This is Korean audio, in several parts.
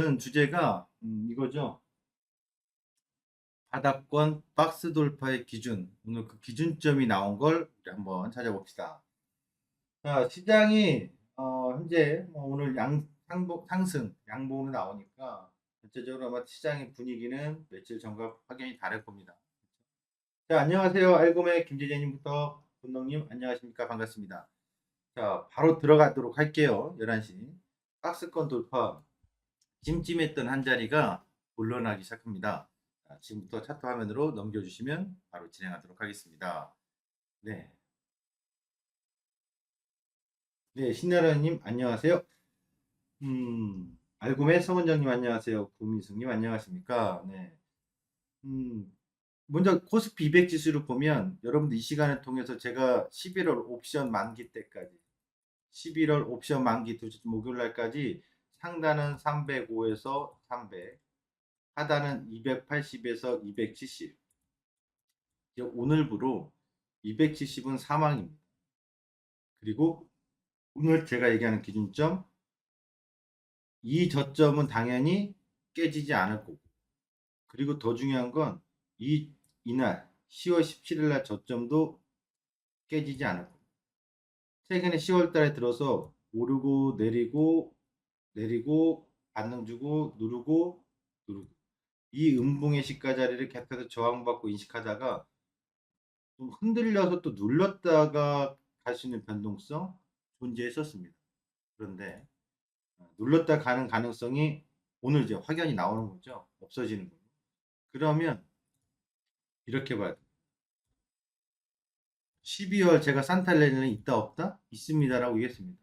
오늘은 주제가 이거죠. 바닥권 박스 돌파의 기준. 오늘 그 기준점이 나온 걸 한번 찾아봅시다. 자, 시장이 현재 뭐 오늘 상승, 양봉으로 나오니까 전체적으로 아마 시장의 분위기는 며칠 전과 확연히 다를 겁니다. 자, 안녕하세요. 알고메 김재재님부터 분동님 안녕하십니까? 반갑습니다. 자, 바로 들어가도록 할게요. 11시. 박스권 돌파. 찜찜했던 한 자리가 본론하기 시작합니다. 자, 지금부터 차트 화면으로 넘겨주시면 바로 진행하도록 하겠습니다. 네. 네, 신나라님 안녕하세요. 알고메 서원장님 안녕하세요. 구미숙님 안녕하십니까? 네. 먼저 코스피 200 지수를 보면 여러분들 이 시간을 통해서 제가 11월 옵션 만기 때까지 11월 옵션 만기 목요일 날까지 상단은 305에서 300, 하단은 280에서 270. 오늘부로 270은 사망입니다. 그리고 오늘 제가 얘기하는 기준점, 이 저점은 당연히 깨지지 않을 거고, 그리고 더 중요한 건 이날 10월 17일 날 저점도 깨지지 않을 거고, 최근에 10월 달에 들어서 오르고 내리고 반등 주고 누르고 이 음봉의 시가 자리를 계속해서 저항받고 인식하다가 좀 흔들려서 또 눌렀다가 갈 수 있는 변동성 존재했었습니다. 그런데 눌렀다 가는 가능성이 오늘 이제 확연히 나오는 거죠. 없어지는 거죠. 그러면 이렇게 봐야 돼요. 12월 제가 산탈레는 있다 없다? 있습니다라고 얘기했습니다.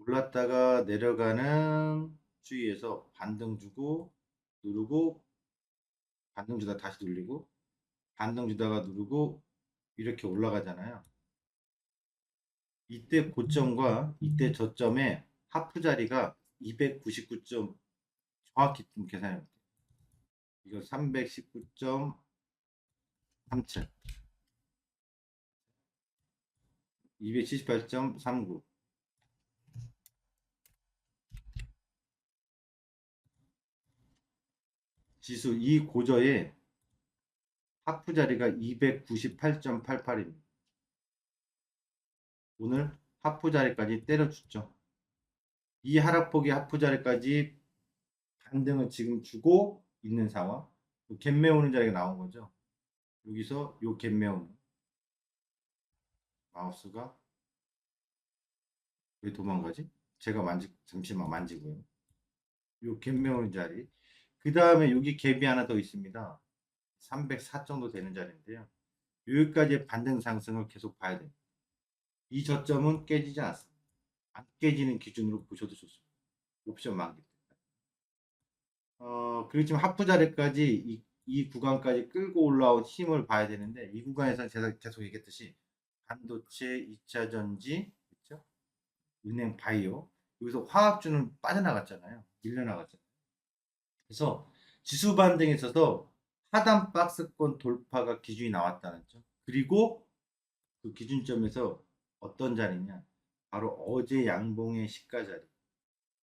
올랐다가 내려가는 추이에서 반등 주고 누르고 반등 주다 다시 눌리고 반등 주다가 누르고 이렇게 올라가잖아요. 이때 고점과 이때 저점의 하프 자리가 299점 정확히 좀 계산해 볼게요. 이거 319.37 278.39 지수 이 고저의 하프 자리가 298.88입니다. 오늘 하프 자리까지 때려줬죠. 이 하락폭의 하프 자리까지 반등을 지금 주고 있는 상황. 갭 메우는 자리가 나온 거죠. 여기서 요 갭 메우는 마우스가 왜 도망가지? 제가 잠시만 만지고요. 요 갭 메우는 자리. 그 다음에 여기 갭이 하나 더 있습니다. 304 정도 되는 자리인데요. 여기까지의 반등 상승을 계속 봐야 됩니다. 이 저점은 깨지지 않습니다. 안 깨지는 기준으로 보셔도 좋습니다. 옵션 만기 때. 그리고 지금 하프 자리까지 이 구간까지 끌고 올라온 힘을 봐야 되는데 이 구간에서 제가 계속 얘기했듯이 반도체, 2차 전지, 그렇죠? 은행, 바이오 여기서 화학주는 빠져나갔잖아요. 밀려나갔잖아요. 그래서 지수 반등에 있어서 하단 박스권 돌파가 기준이 나왔다는 점. 그리고 그 기준점에서 어떤 자리냐? 바로 어제 양봉의 시가 자리.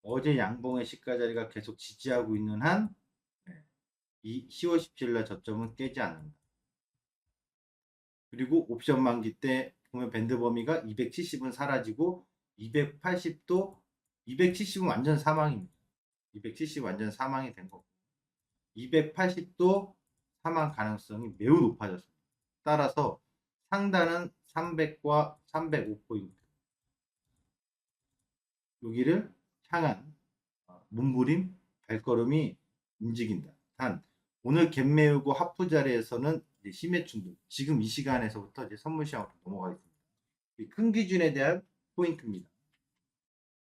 어제 양봉의 시가 자리가 계속 지지하고 있는 한 이 10월 17일 날 저점은 깨지 않는다. 그리고 옵션 만기 때 보면 밴드 범위가 270은 사라지고 280도 270은 완전 사망입니다. 270 완전 사망이 된 거고 280도 사망 가능성이 매우 높아졌습니다. 따라서 상단은 300과 305포인트 여기를 향한 몸부림 발걸음이 움직인다. 단 오늘 갭 메우고 하프 자리에서는 힘의 충돌 지금 이 시간에서부터 이제 선물 시황으로 넘어가겠습니다. 큰 기준에 대한 포인트입니다.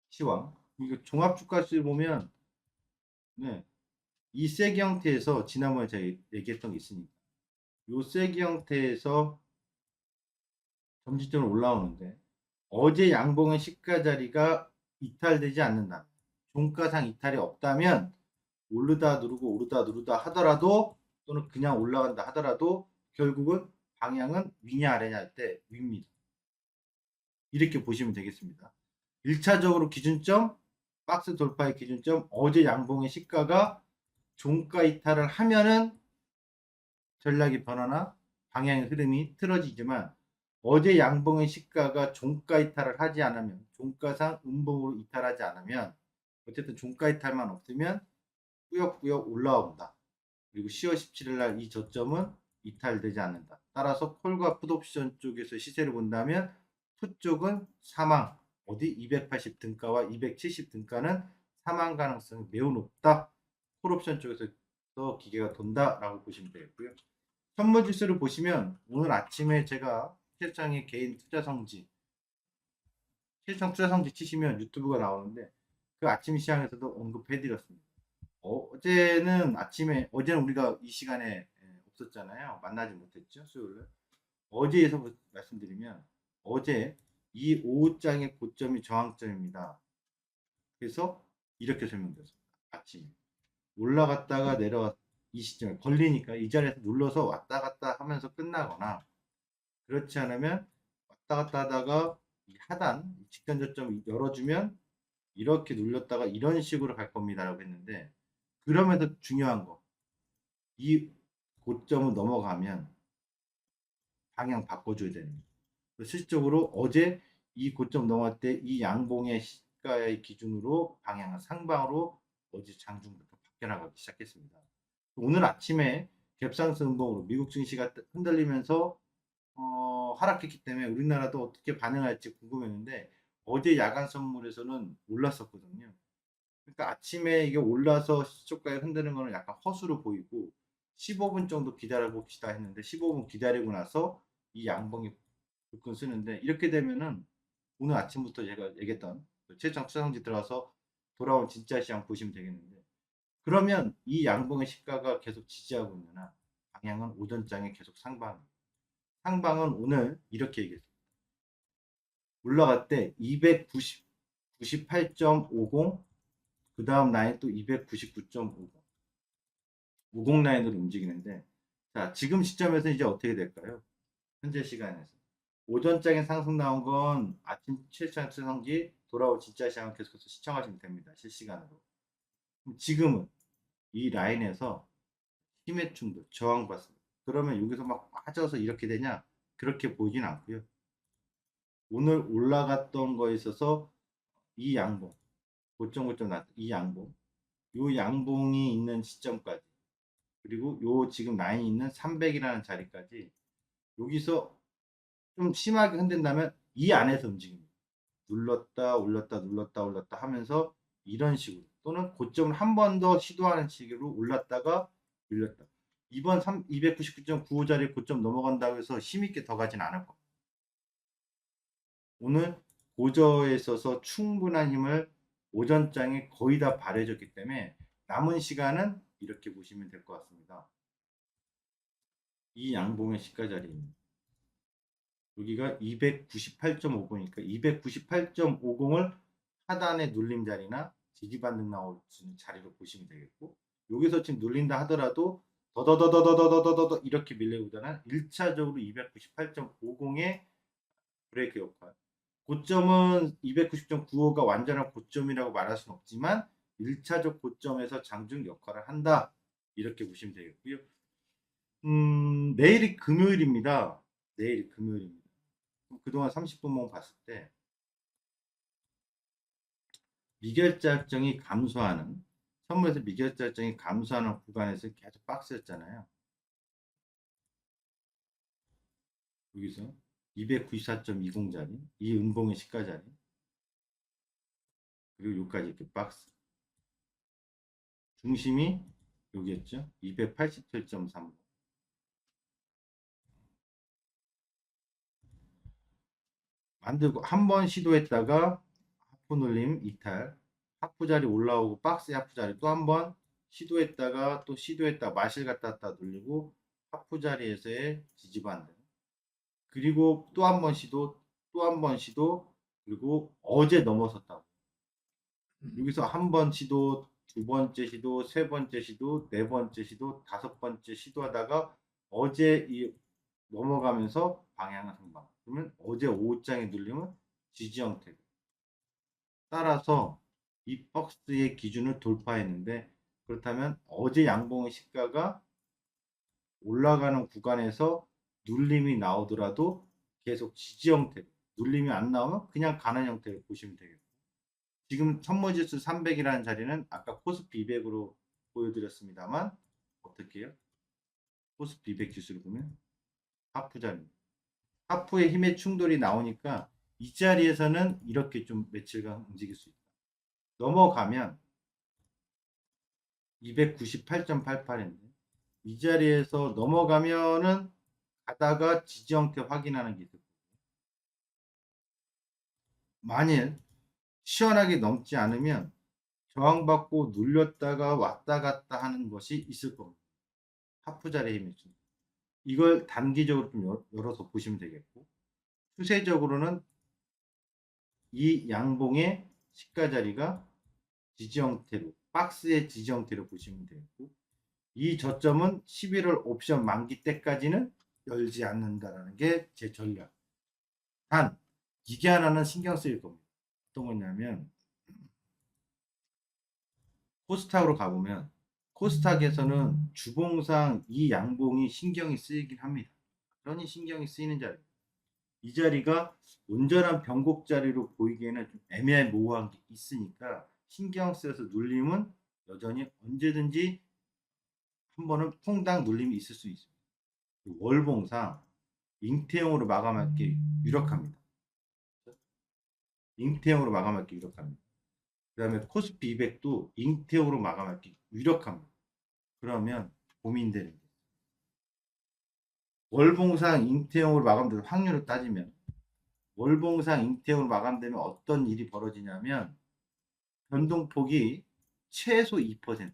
시황 이거 종합 주가수를 보면 네, 이 세기 형태에서 지난번에 제가 얘기했던 게 있으니까 이 세기 형태에서 점진적으로 올라오는데 어제 양봉의 시가 자리가 이탈되지 않는다. 종가상 이탈이 없다면 오르다 누르다 하더라도 또는 그냥 올라간다 하더라도 결국은 방향은 위냐 아래냐 할 때 위입니다. 이렇게 보시면 되겠습니다. 1차적으로 기준점 박스 돌파의 기준점 어제 양봉의 시가가 종가 이탈을 하면은 전략의 변화나 방향의 흐름이 틀어지지만 어제 양봉의 시가가 종가 이탈을 하지 않으면 종가상 음봉으로 이탈하지 않으면 어쨌든 종가 이탈만 없으면 꾸역꾸역 올라온다. 그리고 10월 17일 날 이 저점은 이탈되지 않는다. 따라서 콜과 풋옵션 쪽에서 시세를 본다면 풋 쪽은 사망, 어디 280 등가와 270 등가는 사망 가능성이 매우 높다. 콜옵션 쪽에서 기계가 돈다라고 보시면 되겠고요. 선물지수를 보시면 오늘 아침에 제가 실장의 개인 투자 성지, 실장 투자 성지 치시면 유튜브가 나오는데 그 아침 시장에서도 언급해드렸습니다. 어제는 아침에, 어제는 우리가 이 시간에 없었잖아요. 만나지 못했죠. 수요일날. 어제에서 말씀드리면 어제 이 오후장의 고점이 저항점입니다. 그래서 이렇게 설명드렸습니다. 아침에 올라갔다가 내려왔 이 시점에 걸리니까 이 자리에서 눌러서 왔다 갔다 하면서 끝나거나 그렇지 않으면 왔다 갔다 하다가 이 하단 직전 저점 열어주면 이렇게 눌렸다가 이런 식으로 갈 겁니다 라고 했는데, 그러면서 중요한 거, 이 고점을 넘어가면 방향 바꿔줘야 됩니다. 실질적으로 어제 이 고점 넘어갈 때 이 양봉의 시가의 기준으로 방향은 상방으로 어제 장중부터 바뀌어나가기 시작했습니다. 오늘 아침에 갭상승 음봉으로 미국 증시가 흔들리면서 하락했기 때문에 우리나라도 어떻게 반응할지 궁금했는데 어제 야간 선물에서는 올랐었거든요. 그러니까 아침에 이게 올라서 시초가에 흔드는 거는 약간 허수로 보이고 15분 정도 기다려 봅시다 했는데 15분 기다리고 나서 이 양봉이 불끈 쓰는데, 이렇게 되면은 오늘 아침부터 제가 얘기했던 최장 투자성지 들어가서 돌아온 진짜 시장 보시면 되겠는데, 그러면 이 양봉의 시가가 계속 지지하고 있는 한 방향은 오전장에 계속 상방입니다. 상방은 오늘 이렇게 얘기했습니다. 올라갈 때 290, 98.50, 그 다음 라인 또 299.50, 50 라인으로 움직이는데, 자, 지금 시점에서 이제 어떻게 될까요? 현재 시간에서. 오전장에 상승 나온 건 아침 최장 추성기 돌아올 진짜 시장을 계속해서 시청하시면 됩니다. 실시간으로. 지금은 이 라인에서 힘의 충돌, 저항받습니다. 그러면 여기서 막 빠져서 이렇게 되냐? 그렇게 보이진 않고요. 오늘 올라갔던 거에 있어서 이 양봉, 고점 났던 이 양봉, 요 양봉이 있는 시점까지, 그리고 요 지금 라인이 있는 300이라는 자리까지 여기서 좀 심하게 흔든다면 이 안에서 움직입니다. 눌렀다 올렸다 눌렀다 올렸다 하면서 이런 식으로, 또는 고점을 한 번 더 시도하는 식으로 올랐다가 밀렸다. 이번 299.95짜리 고점 넘어간다고 해서 힘있게 더 가진 않을 겁니다. 오늘 고저에 있어서 충분한 힘을 오전장에 거의 다 발휘해줬기 때문에 남은 시간은 이렇게 보시면 될 것 같습니다. 이 양봉의 시가 자리입니다. 여기가 298.50이니까 298.50을 하단의 눌림 자리나 지지반등 나올 수 있는 자리로 보시면 되겠고, 여기서 지금 눌린다 하더라도 더더더더더더더더 이렇게 밀려오잖아요. 1차적으로 298.50의 브레이크 역할. 고점은 290.95가 완전한 고점이라고 말할 수는 없지만 1차적 고점에서 장중 역할을 한다. 이렇게 보시면 되겠고요. 내일이 금요일입니다. 내일이 금요일입니다. 그동안 30분만 봤을 때 미결자증이 감소하는, 선물에서 미결자증이 감소하는 구간에서 계속 박스였잖아요. 여기서 294.20짜리 이 음봉의 시가자리, 그리고 여기까지 이렇게 박스 중심이 여기였죠. 287.3. 만들고 한 번 시도했다가 하프 눌림 이탈, 하프 자리 올라오고 박스의 하프 자리 또 한 번 시도했다가 또 시도했다 마실 갔다 왔다 눌리고 하프 자리에서의 지지반등, 그리고 또 한 번 시도, 또 한 번 시도, 그리고 어제 넘어섰다. 여기서 한 번 시도, 두 번째 시도, 세 번째 시도, 네 번째 시도, 다섯 번째 시도하다가 어제 이 넘어가면서 방향은 상방. 그러면 어제 오후장에 눌리면 지지 형태. 따라서 이 박스의 기준을 돌파했는데, 그렇다면 어제 양봉의 시가가 올라가는 구간에서 눌림이 나오더라도 계속 지지 형태로, 눌림이 안 나오면 그냥 가는 형태로 보시면 되겠고, 지금 선물지수 300이라는 자리는 아까 코스피 200으로 보여드렸습니다만 어떻게 해요? 코스피 200 지수를 보면 하프 자리입니다. 하프의 힘의 충돌이 나오니까 이 자리에서는 이렇게 좀 며칠간 움직일 수 있다. 넘어가면 298.88인데 이 자리에서 넘어가면은 가다가 지지 형태 확인하는 게 있고, 만일 시원하게 넘지 않으면 저항받고 눌렸다가 왔다 갔다 하는 것이 있을 겁니다. 하프 자리의 힘이 좀. 이걸 단기적으로 좀 열어서 보시면 되겠고, 추세적으로는 이 양봉의 시가 자리가 지지 형태로, 박스의 지지 형태로 보시면 되겠고, 이 저점은 11월 옵션 만기 때까지는 열지 않는다라는 게 제 전략. 단 이게 하나는 신경 쓰일 겁니다. 어떤 거냐면 코스닥으로 가보면 코스닥에서는 주봉상 이 양봉이 신경이 쓰이긴 합니다. 그러니 신경이 쓰이는 자리. 이 자리가 온전한 변곡 자리로 보이기에는 좀 애매모호한 게 있으니까 신경 쓰여서 눌림은 여전히 언제든지 한 번은 퐁당 눌림이 있을 수 있습니다. 월봉상 잉태형으로 마감하기 유력합니다. 잉태형으로 마감하기 유력합니다. 그 다음에 코스피 200도 잉태형으로 마감하기 유력합니다. 그러면 고민되는 게 월봉상 잉태형으로 마감될 확률을 따지면 월봉상 잉태형으로 마감되면 어떤 일이 벌어지냐면 변동폭이 최소 2%.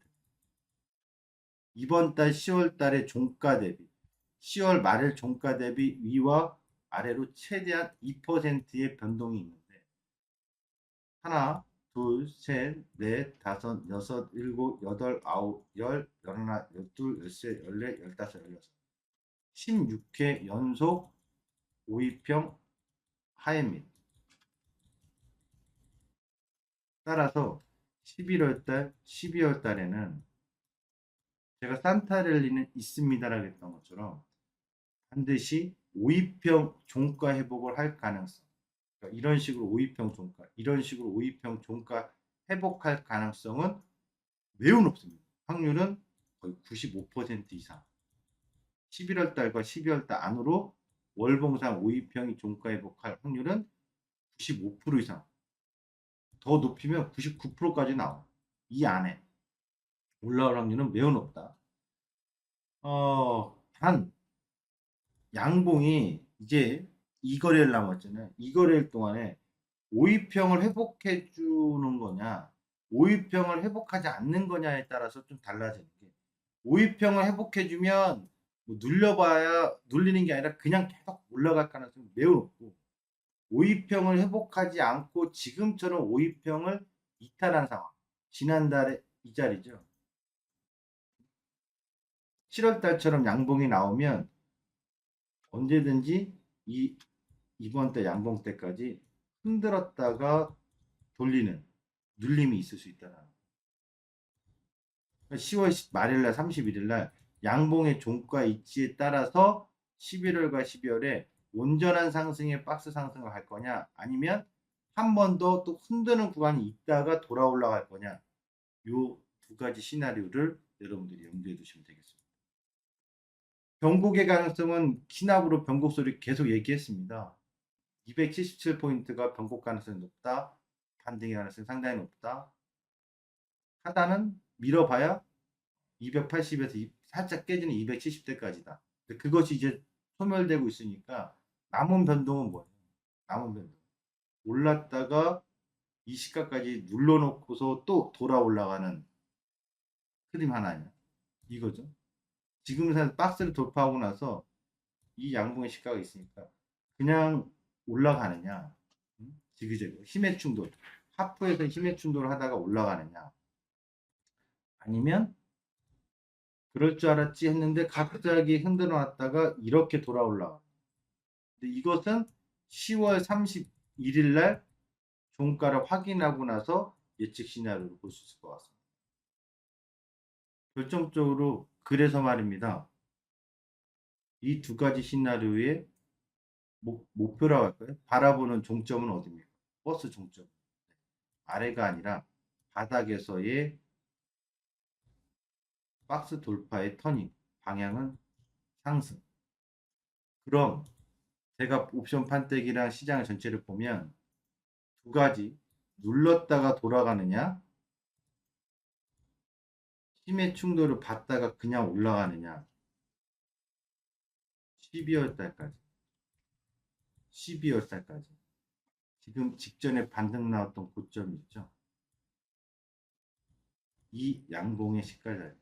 이번 달 10월 달의 종가 대비 10월 말일 종가 대비 위와 아래로 최대한 2%의 변동이 있는데 하나, 둘, 셋, 넷, 다섯, 여섯, 일곱, 여덟, 아홉, 열, 열하나, 열둘, 열세, 열네, 열다섯, 열여섯 16회 연속 5위평 하회입니다. 따라서 11월 달, 12월 달에는 제가 산타랠리는 있습니다라고 했던 것처럼 반드시 5위평 종가 회복을 할 가능성. 그러니까 이런 식으로 5위평 종가, 이런 식으로 5위평 종가 회복할 가능성은 매우 높습니다. 확률은 거의 95% 이상. 11월 달과 12월 달 안으로 월봉상 5위평이 종가 회복할 확률은 95% 이상. 더 높이면 99%까지 나와. 이 안에 올라올 확률은 매우 높다. 단 양봉이 이제 이 거래일 남았잖아요. 이 거래일 동안에 5위평을 회복해 주는 거냐, 5위평을 회복하지 않는 거냐에 따라서 좀 달라지는 게 5위평을 회복해 주면 뭐 눌려봐야 눌리는 게 아니라 그냥 계속 올라갈 가능성이 매우 높고 5위평을 회복하지 않고 지금처럼 5위평을 이탈한 상황. 지난달에 이 자리죠. 7월 달처럼 양봉이 나오면 언제든지 이번 달 양봉 때까지 흔들었다가 돌리는 눌림이 있을 수 있다는. 10월 말일날 31일날 양봉의 종가 이치에 따라서 11월과 12월에 온전한 상승의 박스 상승을 할 거냐, 아니면 한 번 더 또 흔드는 구간이 있다가 돌아 올라갈 거냐, 요 두 가지 시나리오를 여러분들이 염두에 두시면 되겠습니다. 변곡의 가능성은 키납으로 변곡 소리 계속 얘기했습니다. 277포인트가 변곡 가능성이 높다. 반등의 가능성이 상당히 높다. 하단은 밀어봐야 280에서 살짝 깨지는 270대까지다. 그것이 이제 소멸되고 있으니까 남은 변동은 뭐예요? 남은 변동. 올랐다가 이 시가까지 눌러놓고서 또 돌아 올라가는 흐름 하나냐. 이거죠. 지금 박스를 돌파하고 나서 이 양봉의 시가가 있으니까 그냥 올라가느냐, 지그재그 힘의 충돌, 하프에서 힘의 충돌을 하다가 올라가느냐, 아니면 그럴 줄 알았지 했는데 갑자기 흔들어 놨다가 이렇게 돌아 올라가. 근데 이것은 10월 31일 날 종가를 확인하고 나서 예측 시나리오를 볼 수 있을 것 같습니다. 결정적으로 그래서 말입니다. 이 두 가지 시나리오의 목표라고 할까요? 바라보는 종점은 어디입니까? 버스 종점. 아래가 아니라 바닥에서의 박스 돌파의 터닝, 방향은 상승. 그럼 제가 옵션 판때기랑 시장 전체를 보면 두 가지, 눌렀다가 돌아가느냐, 힘의 충돌을 받다가 그냥 올라가느냐. 12월 달까지. 12월 달까지. 지금 직전에 반등 나왔던 고점이 있죠. 이 양봉의 시가자리.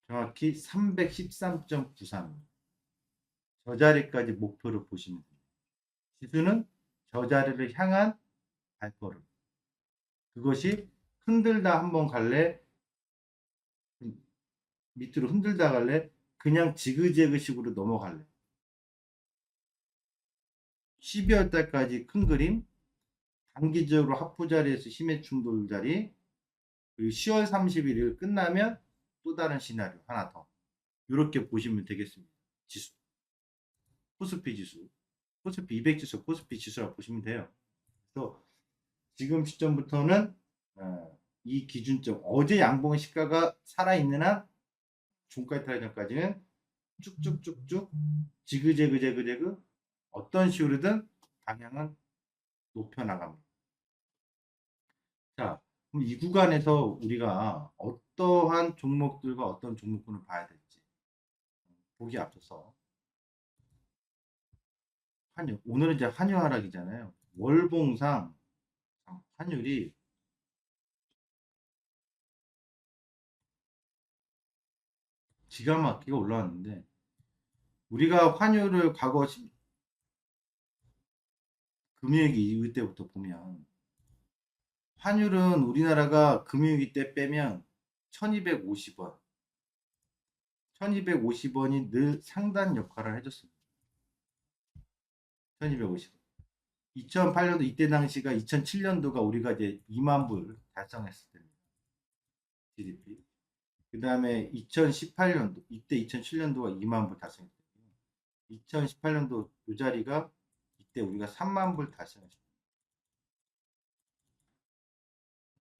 정확히 313.93. 저 자리까지 목표를 보시면 됩니다. 지수는 저 자리를 향한 발걸음. 그것이 흔들다 한번 갈래, 밑으로 흔들다 갈래, 그냥 지그재그식으로 넘어갈래. 12월 달까지 큰 그림, 단기적으로 하프 자리에서 힘의 충돌 자리, 그리고 10월 31일 끝나면 또 다른 시나리오 하나 더. 이렇게 보시면 되겠습니다. 지수. 코스피 지수. 코스피 200 지수, 코스피 지수라고 보시면 돼요. 그래서 지금 시점부터는 이 기준점, 어제 양봉의 시가가 살아있는 한 종가 이탈 전까지는 쭉쭉쭉쭉 지그재그재그재그 어떤 식으로든 방향은 높여 나갑니다. 자, 그럼 이 구간에서 우리가 어떠한 종목들과 어떤 종목군을 봐야 될지 보기 앞서서 환율, 오늘은 이제 환율 하락이잖아요. 월봉상 환율이 기가 막히게 올라왔는데 우리가 환율을 과거 금융위기 이후 때부터 보면 환율은 우리나라가 금융위기 때 빼면 1250원, 1250원이 늘 상단 역할을 해줬습니다. 1250원. 2008년도 이때 당시가 2007년도가 우리가 이제 2만 불 달성했을 때입니다. GDP. 그 다음에 2018년도, 이때 2007년도가 2만 불 달성했거든요. 2018년도 이 자리가 이때 우리가 3만 불 달성했습니다.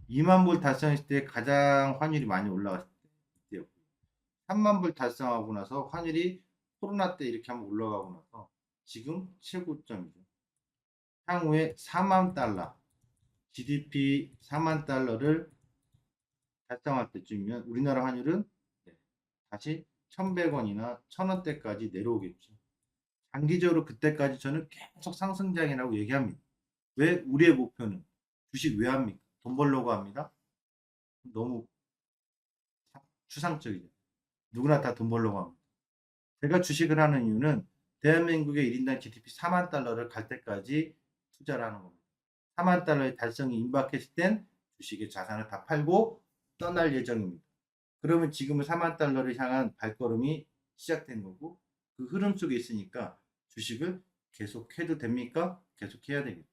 2만 불 달성했을 때 가장 환율이 많이 올라갔을 때였고 3만 불 달성하고 나서 환율이 코로나 때 이렇게 한번 올라가고 나서 지금 최고점이죠. 향후에 4만 달러, GDP 4만 달러를 달성할 때쯤이면 우리나라 환율은 다시 1,100원이나 1,000원대까지 내려오겠죠. 장기적으로 그때까지 저는 계속 상승장이라고 얘기합니다. 왜? 우리의 목표는 주식 왜 합니까? 돈 벌려고 합니다. 너무 추상적이죠. 누구나 다 돈 벌려고 합니다. 제가 주식을 하는 이유는 대한민국의 1인당 GDP 4만 달러를 갈 때까지 투자를 하는 겁니다. 4만 달러의 달성이 임박했을 땐 주식의 자산을 다 팔고 떠날 예정입니다. 그러면 지금은 4만 달러를 향한 발걸음이 시작된 거고 그 흐름 속에 있으니까 주식을 계속해도 됩니까? 계속해야 되겠죠.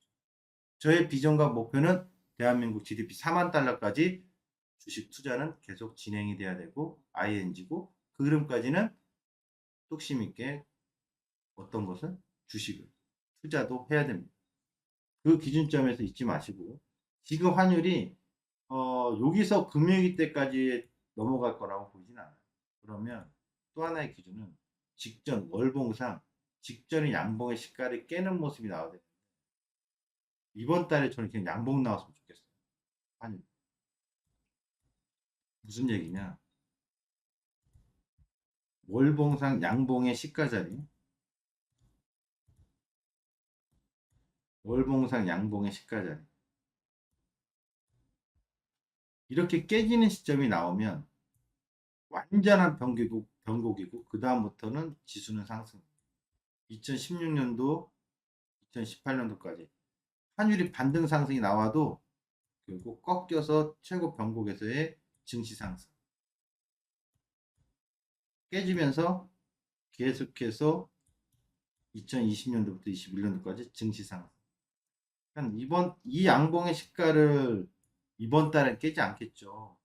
저의 비전과 목표는 대한민국 GDP 4만 달러까지 주식 투자는 계속 진행이 돼야 되고 ING고 그 흐름까지는 뚝심 있게 어떤 것은 주식을 투자도 해야 됩니다. 그 기준점에서 잊지 마시고 지금 환율이 여기서 금융위기 때까지 넘어갈 거라고 보진 않아요. 그러면 또 하나의 기준은 직전 월봉상 직전의 양봉의 시가를 깨는 모습이 나와야 돼요. 이번 달에 저는 그냥 양봉 나왔으면 좋겠어요. 환율. 무슨 얘기냐? 월봉상 양봉의 시가 자리, 월봉상 양봉의 시가 자리. 이렇게 깨지는 시점이 나오면 완전한 변곡이고 그 다음부터는 지수는 상승. 2016년도, 2018년도까지 환율이 반등 상승이 나와도 결국 꺾여서 최고 변곡에서의 증시 상승. 깨지면서 계속해서 2020년도부터 21년도까지 증시 상승. 그러니까 이 양봉의 시가를 이번 달에 깨지 않겠죠.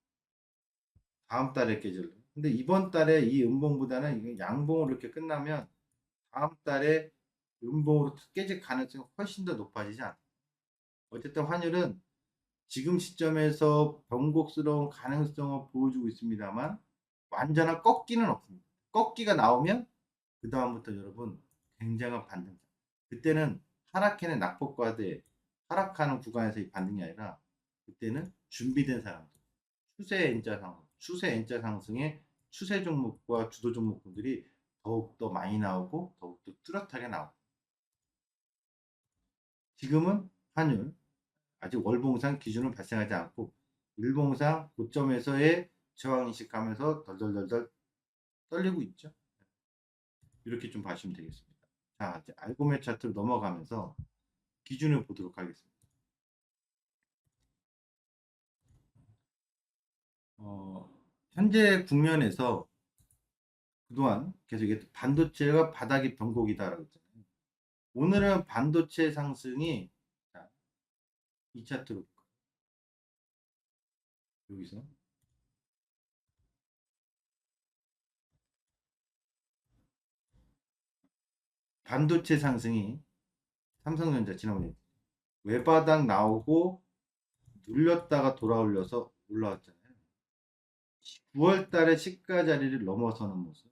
다음 달에 깨질래. 근데 이번 달에 이 음봉보다는 이게 양봉으로 이렇게 끝나면 다음 달에 음봉으로 깨질 가능성이 훨씬 더 높아지지 않아요. 어쨌든 환율은 지금 시점에서 변곡스러운 가능성을 보여주고 있습니다만 완전한 꺾기는 없습니다. 꺾기가 나오면 그 다음부터 여러분 굉장한 반등. 그때는 하락해는 낙폭과대 하락하는 구간에서 이 반등이 아니라 그때는 준비된 사람들 추세 N자 상승의 추세 종목과 주도 종목들이 더욱더 많이 나오고 더욱더 뚜렷하게 나오고 지금은 환율 아직 월봉상 기준은 발생하지 않고 일봉상 고점에서의 저항 인식하면서 덜덜덜덜 떨리고 있죠. 이렇게 좀 봐주시면 되겠습니다. 자, 이제 알고메 차트로 넘어가면서 기준을 보도록 하겠습니다. 현재 국면에서 그동안 계속 반도체가 바닥이 변곡이다라고 했잖아요. 오늘은 반도체 상승이 자, 이 차트로 여기서 반도체 상승이 삼성전자 지난번에 외바닥 나오고 눌렸다가 돌아올려서 올라왔잖아요. 9월 달에 시가 자리를 넘어서는 모습.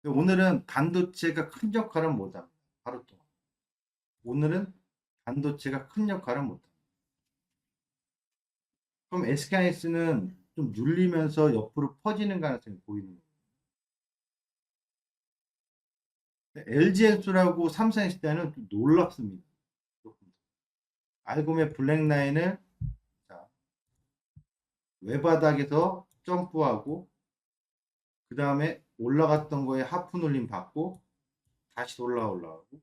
오늘은 반도체가 큰 역할은 못합니다. 하루 동안. 오늘은 반도체가 큰 역할은 못합니다. 그럼 SK하이닉스는 좀 눌리면서 옆으로 퍼지는 가능성이 보이는 거예요. LG엔솔하고 삼성SDI는 좀 놀랍습니다. 알고메 블랙라인을 외바닥에서 점프하고 그 다음에 올라갔던 거에 하프 눌림 받고 다시 올라오고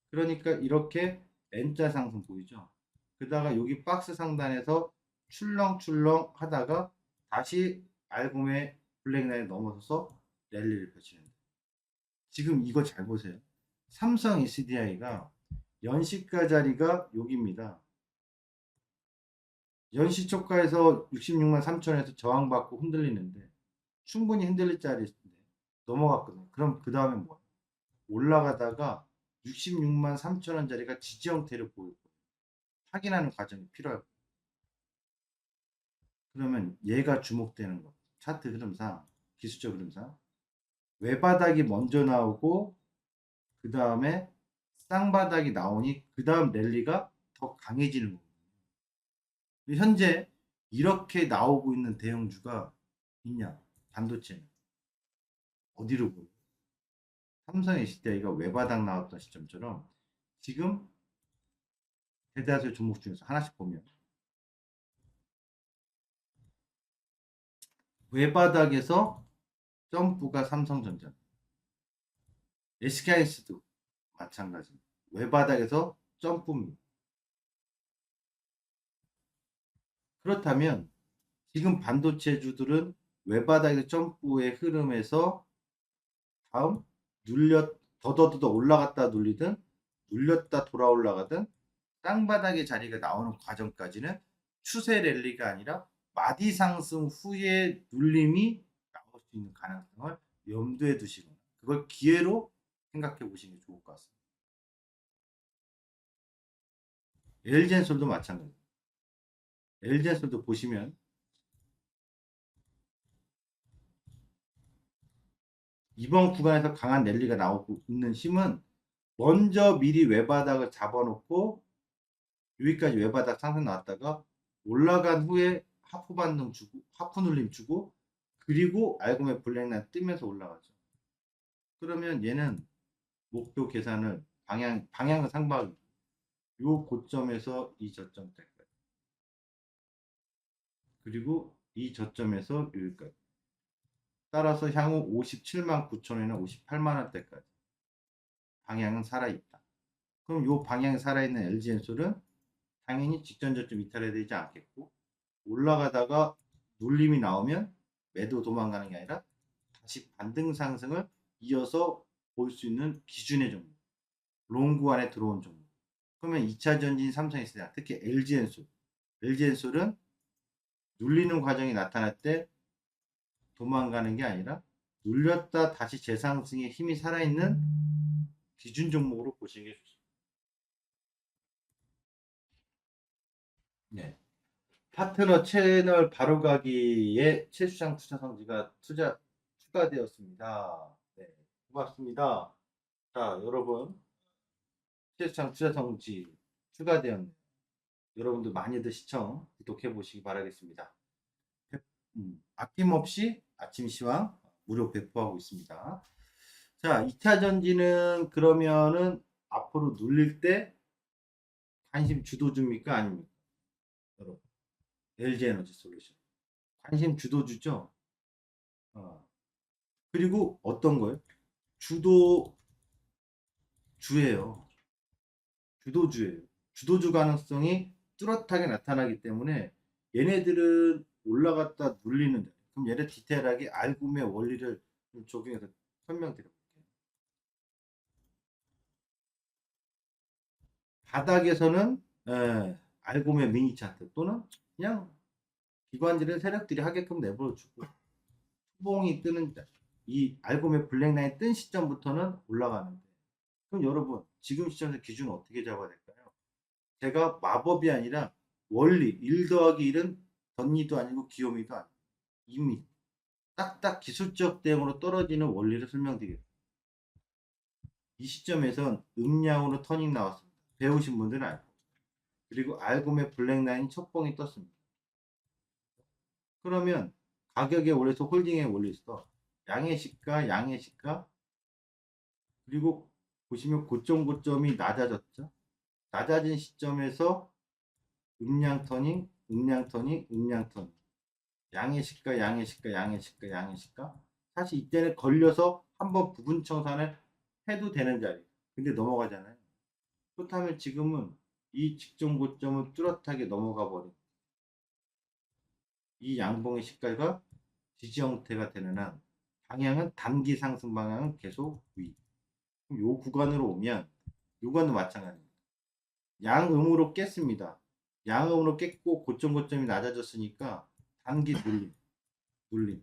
그러니까 이렇게 N자 상승 보이죠. 그다가 여기 박스 상단에서 출렁출렁 하다가 다시 알고메 블랙라인 넘어서서 랠리를 펼치는 지금 이거 잘 보세요. 삼성 SDI가 연시가 자리가 여기입니다. 연시초가에서 66만 3천원에서 저항받고 흔들리는데 충분히 흔들릴 자리인데 넘어갔거든요. 그럼 그 다음에 뭐야? 올라가다가 66만 3천원 자리가 지지 형태를 보일 거예요. 확인하는 과정이 필요하고 그러면 얘가 주목되는 거. 차트 흐름상 기술적 흐름상 외바닥이 먼저 나오고 그 다음에 쌍바닥이 나오니 그 다음 랠리가 더 강해지는 거예요. 현재 이렇게 나오고 있는 대형주가 있냐? 반도체는 어디로 보여? 삼성 SDI가 외바닥 나왔던 시점처럼 지금 대다수의 종목 중에서 하나씩 보면 외바닥에서 점프가 삼성전자, SK하이닉스도 마찬가지. 외바닥에서 점프입니다. 그렇다면 지금 반도체주들은 외바닥에서 점프의 흐름에서 다음 더더더 올라갔다 눌리든 눌렸다 돌아 올라가든 땅바닥의 자리가 나오는 과정까지는 추세 랠리가 아니라 마디 상승 후에 눌림이 나올 수 있는 가능성을 염두에 두시거나 그걸 기회로 생각해 보시는 게 좋을 것 같습니다. LG엔솔도 마찬가지입니다. LG엔솔도 보시면 이번 구간에서 강한 랠리가 나오고 있는 힘은 먼저 미리 외바닥을 잡아놓고 여기까지 외바닥 상승 나왔다가 올라간 후에 하프 반등 주고 하프 눌림 주고 그리고 알고메 블랙라인 뜨면서 올라가죠. 그러면 얘는 목표 계산을 방향은 상방 요 고점에서 이 저점 때까지 그리고 이 저점에서 여기까지 따라서 향후 57만 9천원이나 58만 원대까지 방향은 살아있다. 그럼 요 방향이 살아있는 LG엔솔은 당연히 직전 저점 이탈해야 되지 않겠고 올라가다가 눌림이 나오면 매도 도망가는 게 아니라 다시 반등 상승을 이어서 볼 수 있는 기준의 종목 롱구 안에 들어온 종목 그러면 2차 전진 삼성에서 특히 LG엔솔은 눌리는 과정이 나타날 때 도망가는 게 아니라 눌렸다 다시 재상승에 힘이 살아있는 기준 종목으로 보시는 게 좋습니다. 네. 파트너 채널 바로가기에 최수장 투자 성지가 추가되었습니다. 네, 고맙습니다. 자, 여러분, 최수장 투자 성지 추가되었네요. 여러분들 많이들 시청, 구독해 보시기 바라겠습니다. 아낌없이 아침 시황 무료 배포하고 있습니다. 자, 2차 전지는 그러면은 앞으로 눌릴 때 관심 주도주입니까? 아닙니까? 여러분, LG에너지 솔루션. 관심 주도주죠? 그리고 어떤 거예요? 주도주예요. 주도주예요. 주도주 가능성이 뚜렷하게 나타나기 때문에 얘네들은 올라갔다 눌리는 데. 그럼 얘네 디테일하게 알고의 원리를 좀 적용해서 설명드려볼게요. 바닥에서는 알고의 미니 차트 또는 그냥 기관지를 세력들이 하게끔 내버려주고 후봉이 뜨는 이 알고의 블랙라인 뜬 시점부터는 올라가는데 그럼 여러분 지금 시점에서 기준은 어떻게 잡아야 될까요? 제가 마법이 아니라 원리 1 더하기 1은 덧니도 아니고 기요미도 아니고 이미 딱딱 기술적 대응으로 떨어지는 원리를 설명드리겠습니다. 이 시점에선 음량으로 터닝 나왔습니다. 배우신 분들은 알고 그리고 알고의 블랙라인 첫봉이 떴습니다. 그러면 가격의 원리에서 홀딩의 원리에서 양의 시가 그리고 보시면 고점이 낮아졌죠. 낮아진 시점에서 음량 터닝 양의 시가 사실 이때는 걸려서 한번 부분 청산을 해도 되는 자리 근데 넘어가잖아요. 그렇다면 지금은 이 직전 고점을 뚜렷하게 넘어가 버린 이 양봉의 시가가 지지 형태가 되는 한 방향은 단기 상승 방향은 계속 위. 그럼 요 구간으로 오면 요거는 마찬가지입니다. 양음으로 깼습니다. 양음으로 깼고 고점이 낮아졌으니까 단기 눌림.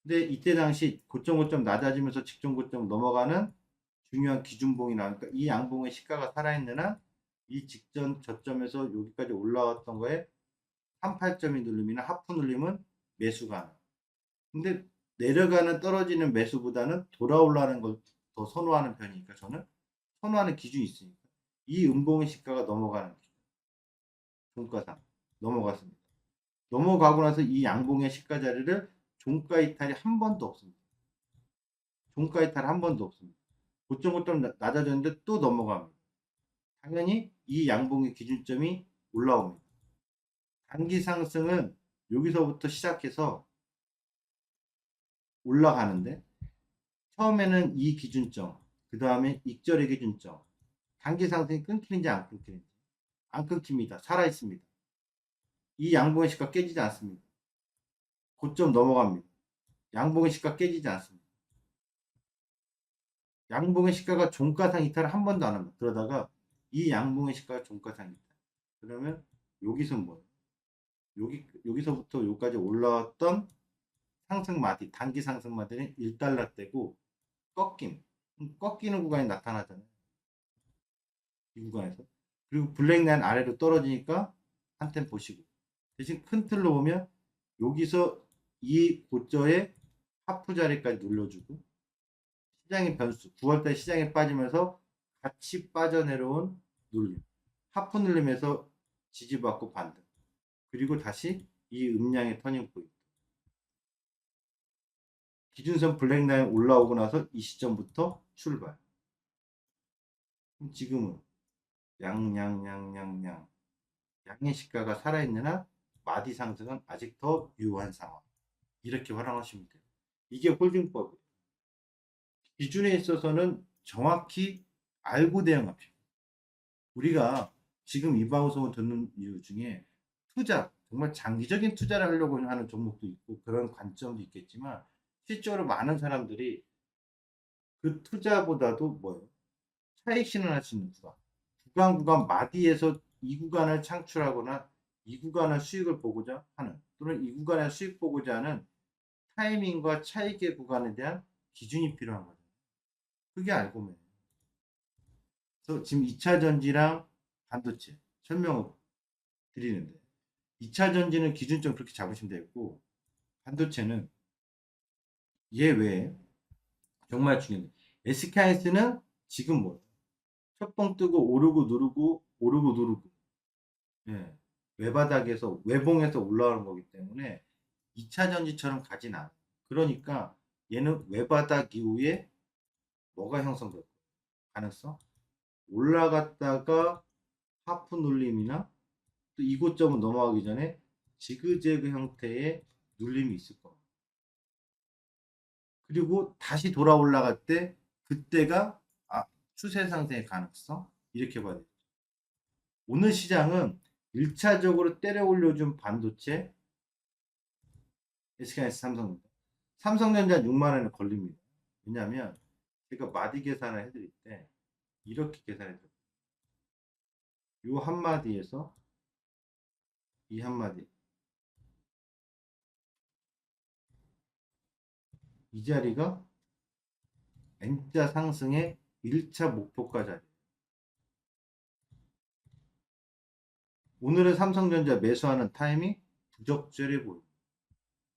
근데 이때 당시 고점 낮아지면서 직전 고점 넘어가는 중요한 기준봉이 나오니까 이 양봉의 시가가 살아있는 한 이 직전 저점에서 여기까지 올라왔던 거에 38점이 눌림이나 하프 눌림은 매수가. 근데 내려가는 떨어지는 매수보다는 돌아올라는 걸 더 선호하는 편이니까 저는 선호하는 기준이 있으니까 이 음봉의 시가가 넘어가는 기준. 종가상 넘어갔습니다. 넘어가고 나서 이 양봉의 시가 자리를 종가 이탈이 한 번도 없습니다. 종가 이탈 한 번도 없습니다. 고점 낮아졌는데 또 넘어갑니다. 당연히 이 양봉의 기준점이 올라옵니다. 단기 상승은 여기서부터 시작해서 올라가는데 처음에는 이 기준점, 그 다음에 익절의 기준점, 단기 상승이 끊기는지 안 끊기는지 안 끊깁니다. 살아있습니다. 이 양봉의 시가 깨지지 않습니다. 고점 넘어갑니다. 양봉의 시가 깨지지 않습니다. 양봉의 시가가 종가상 이탈을 한 번도 안 합니다. 그러다가 이 양봉의 시가가 종가상 이탈. 그러면 여기서 뭐예요? 여기서부터 여기까지 올라왔던 상승 마디, 단기 상승 마디는 1달러대고 꺾이는 구간이 나타나잖아요. 이 구간에서. 그리고 블랙라인 아래로 떨어지니까 한 템 보시고. 대신 큰 틀로 보면 여기서 이 고저의 하프 자리까지 눌러주고 시장의 변수, 9월달 시장에 빠지면서 같이 빠져내려온 눌림. 하프 눌림에서 지지받고 반등. 그리고 다시 이 음량의 터닝 포인트. 기준선 블랙라인 올라오고 나서 이 시점부터 출발. 그럼 지금은 양의 시가가 살아있는 한 마디 상승은 아직 더 유효한 상황. 이렇게 활용하시면 돼요. 이게 홀딩법이에요. 기준에 있어서는 정확히 알고 대응합시다. 우리가 지금 이 방송을 듣는 이유 중에 정말 장기적인 투자를 하려고 하는 종목도 있고 그런 관점도 있겠지만 실제로 많은 사람들이 그 투자보다도 뭐예요? 차익 실현할 수 있는 구간 마디에서 이 구간을 창출하거나 이 구간의 수익을 보고자 하는 또는 이 구간의 수익 보고자 하는 타이밍과 차익의 구간에 대한 기준이 필요한 거죠. 그게 알고면. 그래서 지금 2차 전지랑 반도체 설명을 드리는데 2차 전지는 기준점 그렇게 잡으시면 되고 반도체는 얘 외에 정말 중요한 SKS는 지금 뭐 첫봉 뜨고 오르고 누르고 오르고 누르고 예. 외바닥에서 외봉에서 올라오는 거기 때문에 2차 전지처럼 가진 않아. 그러니까 얘는 외바닥 이후에 뭐가 형성될 거야? 가능성? 올라갔다가 하프 눌림이나 또 이곳점을 넘어가기 전에 지그재그 형태의 눌림이 있을 거야. 그리고 다시 돌아 올라갈 때 그때가 추세 상승의 가능성 이렇게 봐야 돼. 오늘 시장은 1차적으로 때려 올려준 반도체 SKS 삼성전자 6만 원에 걸립니다. 왜냐하면 제가 마디 계산을 해드릴 때 이렇게 계산해드려요. 이 한마디에서 이 한마디 이 자리가 N자 상승의 1차 목표가 자리. 오늘은 삼성전자 매수하는 타이밍 부적절해 보입니다.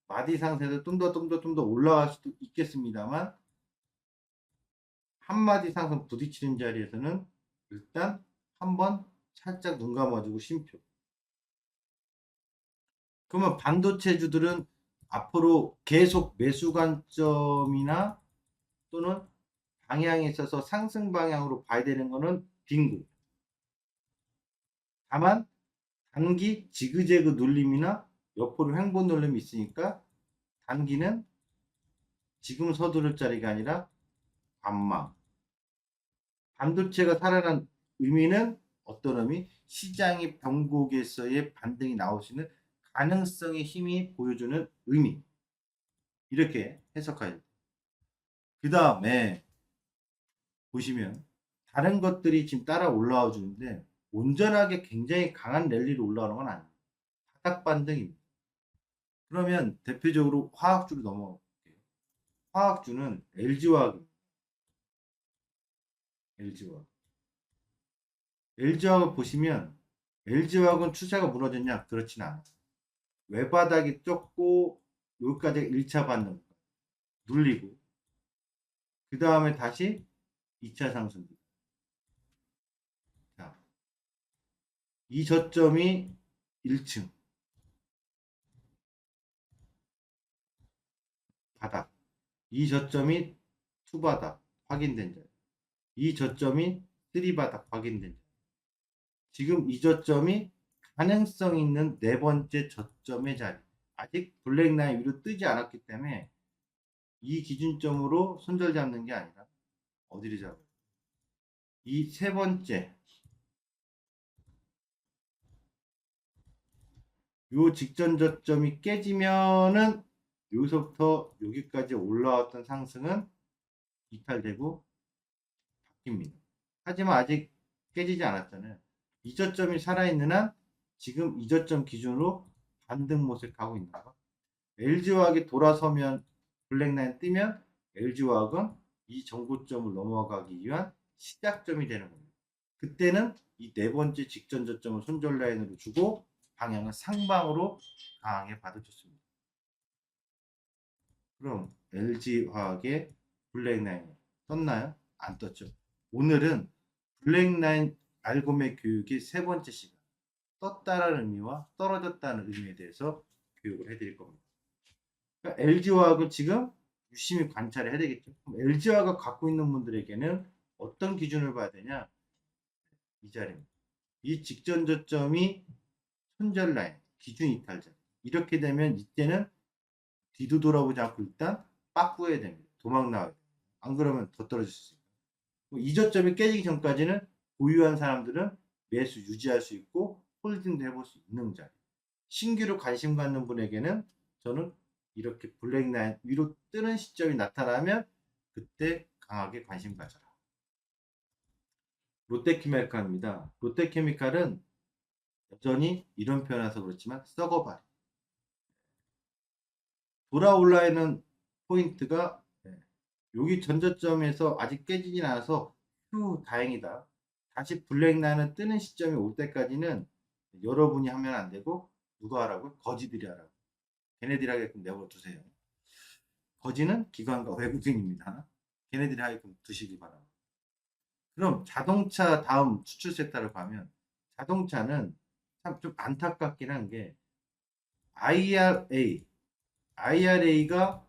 마디 상승에서 좀 더 올라갈 수도 있겠습니다만 한마디 상승 부딪히는 자리에서는 일단 한번 살짝 눈 감아주고 쉼표. 그러면 반도체주들은 앞으로 계속 매수 관점이나 또는 방향에 있어서 상승 방향으로 봐야 되는 거는 빙고. 다만 단기 지그재그 눌림이나 옆으로 횡보 눌림이 있으니까 단기는 지금 서두를 자리가 아니라 관망. 반도체가 살아난 의미는 어떤 의미? 시장의 변곡에서의 반등이 나올 수 있는 가능성의 힘이 보여주는 의미. 이렇게 해석해야 돼요. 그 다음에 보시면 다른 것들이 지금 따라 올라와 주는데 온전하게 굉장히 강한 랠리로 올라오는 건 아니에요. 바닥 반등입니다. 그러면 대표적으로 화학주로 넘어갈게요. 화학주는 LG화학입니다. LG화학. LG화학을 보시면 LG화학은 추세가 무너졌냐? 그렇진 않아요. 외바닥이 좁고 여기까지 1차 반등 눌리고 그 다음에 다시 2차 상승. 자, 이 저점이 1층 바닥. 이 저점이 투바닥 확인된 자리. 이 저점이 쓰리바닥 확인된 자리. 지금 이 저점이 가능성 있는 네 번째 저점의 자리. 아직 블랙라인 위로 뜨지 않았기 때문에 이 기준점으로 손절 잡는 게 아니라 어디를 잡아요? 이 세 번째 요 직전 저점이 깨지면은 여기서부터 여기까지 올라왔던 상승은 이탈되고 바뀝니다. 하지만 아직 깨지지 않았잖아요. 이 저점이 살아있는 한 지금 이 저점 기준으로 반등 모색하고 있는 거. LG화학이 돌아서면 블랙라인 뜨면 LG화학은 이 정고점을 넘어가기 위한 시작점이 되는 겁니다. 그때는 이 네 번째 직전 저점을 손절 라인으로 주고 방향은 상방으로 강하게 받아줬습니다. 그럼 LG화학의 블랙라인 떴나요? 안 떴죠. 오늘은 블랙라인 알고메 교육의 세 번째 시간 떴다는 의미와 떨어졌다는 의미에 대해서 교육을 해드릴 겁니다. 그러니까 LG화학을 지금 유심히 관찰을 해야 되겠죠. LG화학을 갖고 있는 분들에게는 어떤 기준을 봐야 되냐? 이 자리입니다. 이 직전 저점이 손절 라인, 기준 이탈자. 이렇게 되면 이때는 뒤도 돌아보지 않고 일단 빠꾸해야 됩니다. 도망 나와야 됩니다. 안 그러면 더 떨어질 수 있습니다. 이 저점이 깨지기 전까지는 보유한 사람들은 매수 유지할 수 있고 홀딩도 해볼 수 있는 자리. 신규로 관심 갖는 분에게는 저는 이렇게 블랙라인 위로 뜨는 시점이 나타나면 그때 강하게 관심 가져라. 롯데케미칼입니다. 롯데케미칼은 여전히 이런 표현해서 그렇지만 썩어봐요. 돌아올라 있는 포인트가 여기 전저점에서 아직 깨지진 않아서 휴 다행이다. 다시 블랙라인은 뜨는 시점이 올 때까지는 여러분이 하면 안 되고 누가 하라고? 거지들이 하라고. 걔네들이 하게끔 내버려 두세요. 거지는 기관과 외국인입니다. 걔네들이 하게끔 두시기 바랍니다. 그럼 자동차 다음 수출 섹터로 가면 자동차는 참 좀 안타깝긴 한 게 IRA가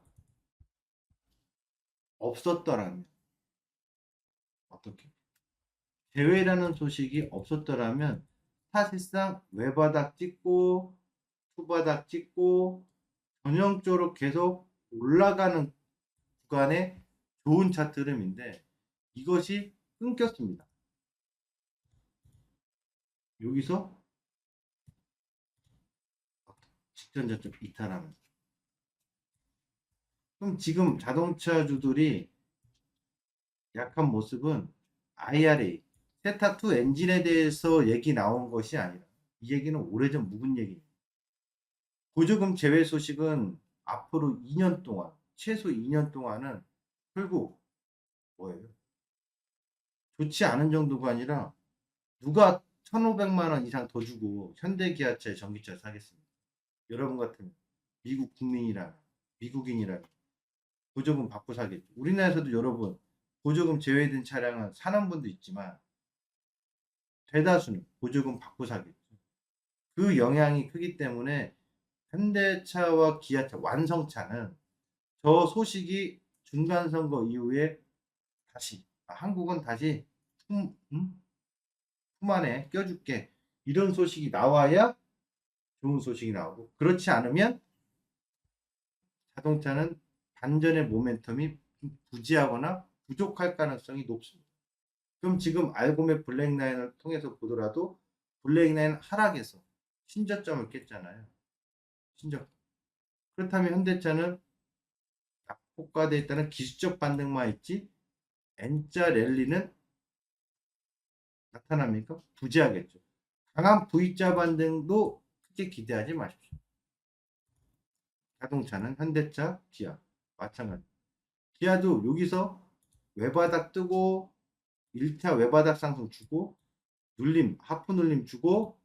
없었더라면 어떻게 대회라는 소식이 없었더라면 사실상 외바닥 찍고 투바닥 찍고 전형적으로 계속 올라가는 구간의 좋은 차트 흐름인데 이것이 끊겼습니다. 여기서 직전 저점 이탈하면서 그럼 지금 자동차주들이 약한 모습은 IRA 세타2 엔진에 대해서 얘기 나온 것이 아니라 이 얘기는 오래전 묵은 얘기입니다. 보조금 제외 소식은 앞으로 2년 동안 최소 2년 동안은 결국 뭐예요? 좋지 않은 정도가 아니라 누가 1,500만 원 이상 더 주고 현대기아차의 전기차 사겠습니까? 여러분 같은 미국 국민이라면 미국인이라면 보조금 받고 사겠죠. 우리나라에서도 여러분 보조금 제외된 차량은 사는 분도 있지만 대다수는 보조금 받고 사겠죠. 그 영향이 크기 때문에 현대차와 기아차 완성차는 저 소식이 중간선거 이후에 다시 한국은 다시 품 안에 껴줄게 이런 소식이 나와야 좋은 소식이 나오고 그렇지 않으면 자동차는 반전의 모멘텀이 부재하거나 부족할 가능성이 높습니다. 그럼 지금 알고메 블랙라인을 통해서 보더라도 블랙라인 하락에서 신저점을 깼잖아요. 신저. 그렇다면 현대차는 낙폭과되어 있다는 기술적 반등만 있지 N자 랠리는 나타납니까? 부재하겠죠. 강한 V자 반등도 크게 기대하지 마십시오. 자동차는 현대차, 기아 마찬가지. 기아도 여기서 외바닥 뜨고 1차 외바닥 상승 주고 눌림, 하프 눌림 주고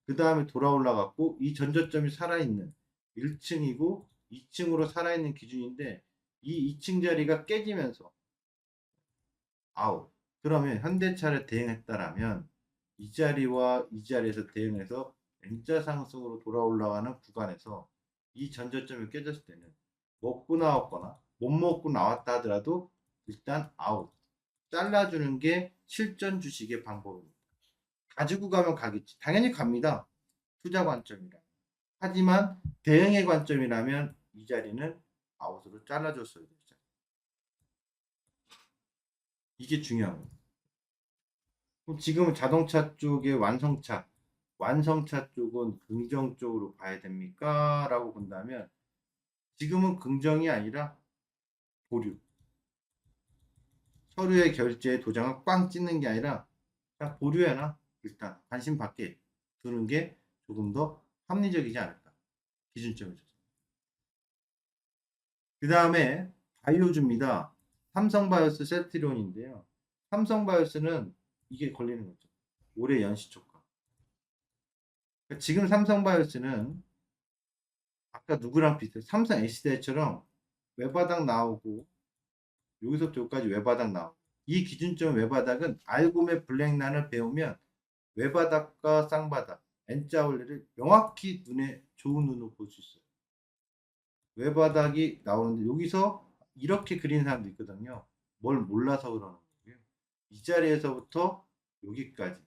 그 다음에 돌아 올라갔고 이 전저점이 살아있는 1층이고 2층으로 살아있는 기준인데 이 2층 자리가 깨지면서 아웃. 그러면 현대차를 대응했다라면 이 자리와 이 자리에서 대응해서 N자 상승으로 돌아 올라가는 구간에서 이 전저점이 깨졌을 때는 먹고 나왔거나 못 먹고 나왔다 하더라도 일단 아웃. 잘라주는 게 실전 주식의 방법입니다. 가지고 가면 가겠지. 당연히 갑니다. 투자 관점이라. 하지만 대응의 관점이라면 이 자리는 아웃으로 잘라줬어야 되죠. 이게 중요한 거예요. 그럼 지금은 자동차 쪽의 완성차 쪽은 긍정적으로 봐야 됩니까? 라고 본다면 지금은 긍정이 아니라 보류. 서류의 결제 도장을 꽝 찍는 게 아니라 그냥 보류해놔. 일단 관심 받게 두는 게 조금 더 합리적이지 않을까. 기준점이죠. 그 다음에 바이오주입니다. 삼성바이오스 셀트리온인데요. 삼성바이오스는 이게 걸리는 거죠. 올해 연시초과. 그러니까 지금 삼성바이오스는 아까 누구랑 비슷해? 삼성 S대처럼 외바닥 나오고 여기서부터 여기까지 외바닥 나오고 이 기준점 외바닥은 알고메 블랙란을 배우면 외바닥과 쌍바닥 N자 원리를 명확히 좋은 눈으로 볼 수 있어요. 외바닥이 나오는데 여기서 이렇게 그리는 사람도 있거든요. 뭘 몰라서 그러는 거고요. 이 자리에서부터 여기까지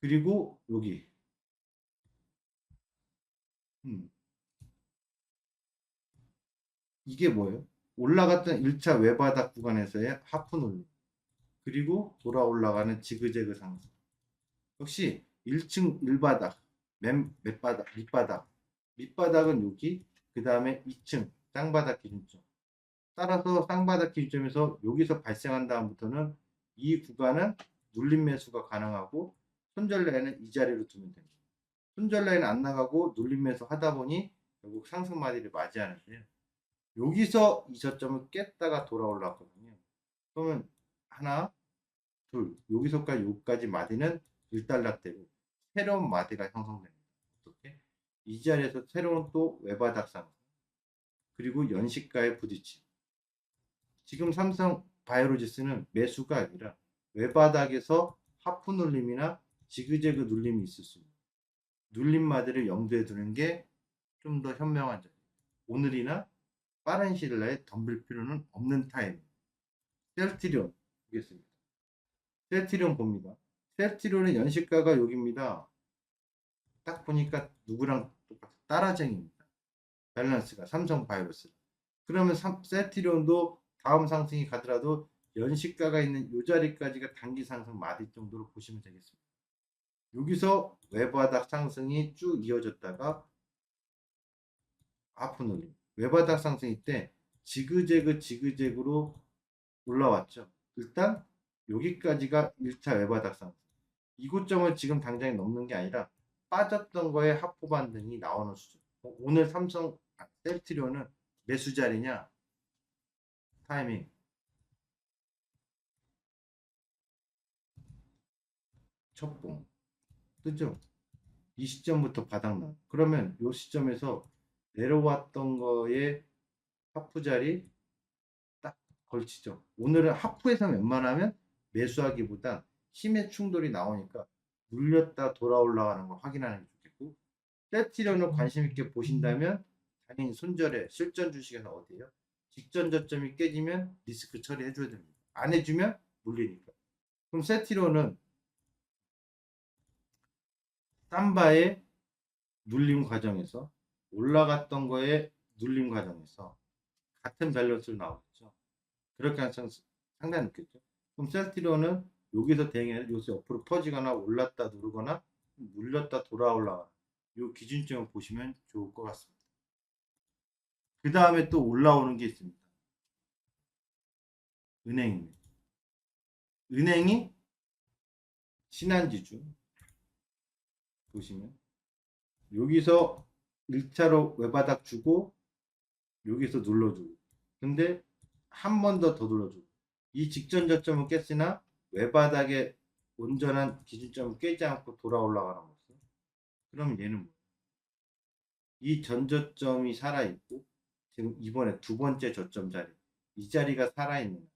그리고 여기 이게 뭐예요? 올라갔던 1차 외바닥 구간에서의 하프 눌림 그리고 돌아 올라가는 지그재그 상승 역시 1층 1바닥 밑바닥 밑바닥은 여기 그 다음에 2층 쌍바닥 기준점 따라서 쌍바닥 기준점에서 여기서 발생한 다음부터는 이 구간은 눌림 매수가 가능하고 손절 라인은 이 자리로 두면 됩니다. 손절 라인 안 나가고 눌림 매수 하다 보니 결국 상승 마디를 맞이하는데요. 여기서 이 저점을 깼다가 돌아올랐거든요. 그러면 하나, 둘, 여기서까지 여기까지 마디는 일단락되고 새로운 마디가 형성됩니다. 어떻게? 이 자리에서 새로운 또 외바닥 상승 그리고 연시가에 부딪힘. 지금 삼성 바이오로지스는 매수가 아니라 외바닥에서 하프 눌림이나 지그재그 눌림이 있을 수 있습니다. 눌림 마디를 염두에 두는 게 좀 더 현명한 점. 오늘이나 빠른 시일 내에 덤빌 필요는 없는 타임. 셀트리온 보겠습니다. 셀트리온 봅니다. 셀트리온의 연시가가 여기입니다. 딱 보니까 누구랑 똑같아? 따라쟁입니다. 밸런스가 삼성 바이오로스. 그러면 셀트리온도 다음 상승이 가더라도 연시가가 있는 이 자리까지가 단기 상승 마디 정도로 보시면 되겠습니다. 여기서 외바닥 상승이 쭉 이어졌다가 하프 눌림. 외바닥 상승일 때 지그재그로 올라왔죠. 일단 여기까지가 1차 외바닥 상승. 이고점을 지금 당장 넘는 게 아니라 빠졌던 거에 하프 반등이 나오는 수준. 오늘 삼성 셀트리온은 매수 자리냐? 타이밍. 첫봉. 뜨죠? 이 시점부터 바닥나. 그러면 이 시점에서 내려왔던 거에 하프 자리 딱 걸치죠. 오늘은 하프에서 웬만하면 매수하기보다 힘의 충돌이 나오니까 눌렸다 돌아 올라가는 거 확인하는 게 좋겠고, 셀트리온을 관심 있게 보신다면 당연히 손절에 실전 주식에는 어디예요? 직전 저점이 깨지면 리스크 처리해 줘야 됩니다. 안 해주면 물리니까. 그럼 셀트리온은 삼바의 눌림 과정에서 올라갔던 거에 눌림 과정에서 같은 밸런스로 나오겠죠. 그렇게 항상 상당히 높겠죠. 그럼 셀트리온은 여기서 대응해 요새 옆으로 퍼지거나 올랐다 누르거나 눌렸다 돌아 올라가 요 기준점을 보시면 좋을 것 같습니다. 그 다음에 또 올라오는 게 있습니다. 은행입니다. 은행이 신한지주 보시면 여기서 1차로 외바닥 주고 여기서 눌러주고 근데 한 번 더 눌러주고 이 직전 저점은 깼으나 외바닥에 온전한 기준점을 깨지 않고 돌아 올라가는 거죠. 그럼 얘는 뭐? 이 전저점이 살아있고 지금 이번에 두 번째 저점 자리 이 자리가 살아있는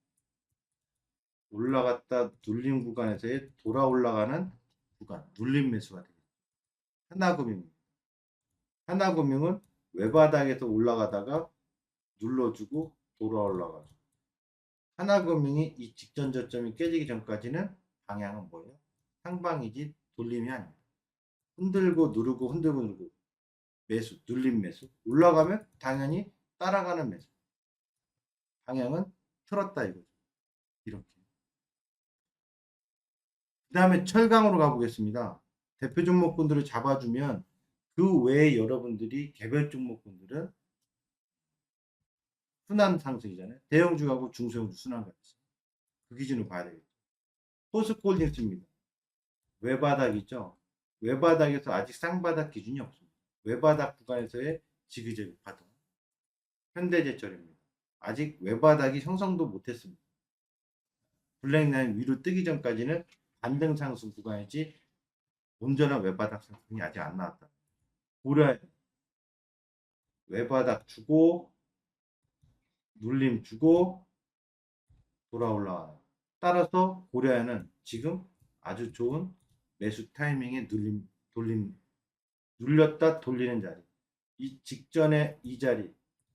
올라갔다 눌림 구간에서의 돌아 올라가는 구간 눌림 매수가 되겠습니다. 하나금융입니다. 하나금융은 외바닥에서 올라가다가 눌러주고 돌아 올라가죠. 하나금융이 이 직전 저점이 깨지기 전까지는 방향은 뭐예요? 상방이지 돌림이 아닙니다. 흔들고 누르고 흔들고 누르고 매수, 눌림 매수. 올라가면 당연히 따라가는 매수. 방향은 틀었다 이거죠. 이렇게. 그 다음에 철강으로 가보겠습니다. 대표 종목군들을 잡아주면 그 외에 여러분들이 개별 종목군들은 순환 상승이잖아요. 대형주하고 중소형주 순환 가있어요. 그 기준으로 봐야 되겠죠. 포스코홀딩스입니다. 외바닥이죠. 외바닥에서 아직 쌍바닥 기준이 없습니다. 외바닥 구간에서의 지그재그 파동. 현대제철입니다. 아직 외바닥이 형성도 못했습니다. 블랙라인 위로 뜨기 전까지는 반등 상승 구간이지 온전한 외바닥 상승이 아직 안 나왔다. 고려 외바닥 주고 눌림 주고 돌아 올라와요. 따라서 고려에는 지금 아주 좋은 매수 타이밍에 돌림 눌렸다 돌리는 자리 이 직전에 이 자리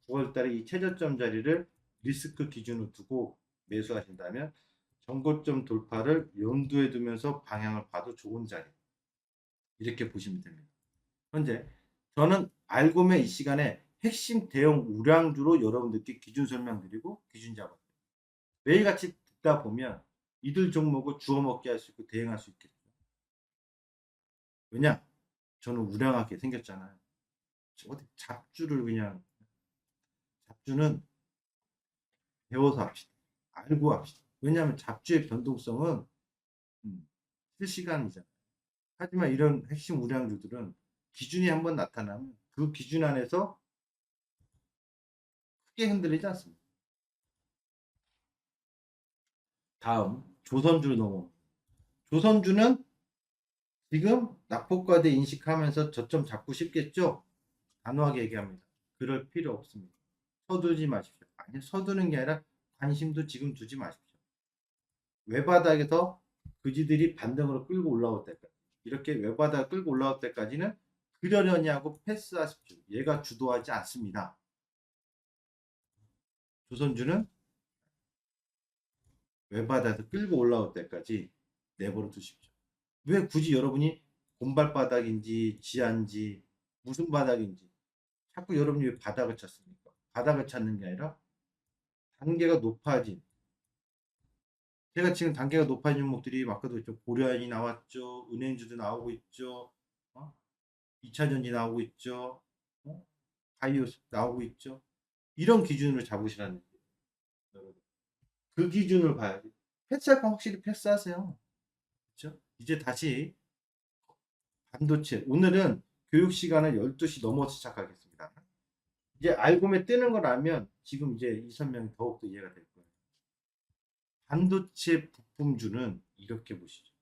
9월달에 이 최저점 자리를 리스크 기준으로 두고 매수하신다면 전고점 돌파를 염두에 두면서 방향을 봐도 좋은 자리 이렇게 보시면 됩니다. 현재 저는 알고면 이 시간에 핵심 대형 우량주로 여러분들께 기준 설명드리고 기준 잡았어요. 매일같이 듣다 보면 이들 종목을 주워먹게 할 수 있고 대응할 수 있겠죠. 왜냐? 저는 우량하게 생겼잖아요. 어디 잡주를 그냥 잡주는 배워서 합시다. 알고 합시다. 왜냐하면 잡주의 변동성은 실시간이잖아요. 하지만 이런 핵심 우량주들은 기준이 한번 나타나면 그 기준 안에서 크게 흔들리지 않습니다. 다음 조선주로 넘어. 조선주는 지금 낙폭과대 인식하면서 저점 잡고 싶겠죠? 단호하게 얘기합니다. 그럴 필요 없습니다. 서두지 마십시오. 아니, 서두는 게 아니라 관심도 지금 두지 마십시오. 외바닥에서 그지들이 반등으로 끌고 올라올 때까지, 이렇게 외바닥 끌고 올라올 때까지는 그러려니 하고 패스하십시오. 얘가 주도하지 않습니다. 조선주는 외바닥에서 끌고 올라올 때까지 내버려 두십시오. 왜 굳이 여러분이 곰발바닥인지 지한지 무슨 바닥인지 자꾸 여러분이 왜 바닥을 찾습니까? 바닥을 찾는 게 아니라 단계가 높아진, 제가 지금 단계가 높아진 종목들이 아까도 있죠. 고려안이 나왔죠. 은행주도 나오고 있죠. 2차전지 나오고 있죠. 바이오 나오고 있죠. 이런 기준으로 잡으시라는 거예요. 그 기준을 봐야지. 패스할 건 확실히 패스하세요. 그렇죠? 이제 다시 반도체. 오늘은 교육 시간을 12시 넘어서 시작하겠습니다. 이제 알고면 뜨는 걸 알면 지금 이제 이 설명이 더욱더 이해가 될 거예요. 반도체 부품주는 이렇게 보시죠.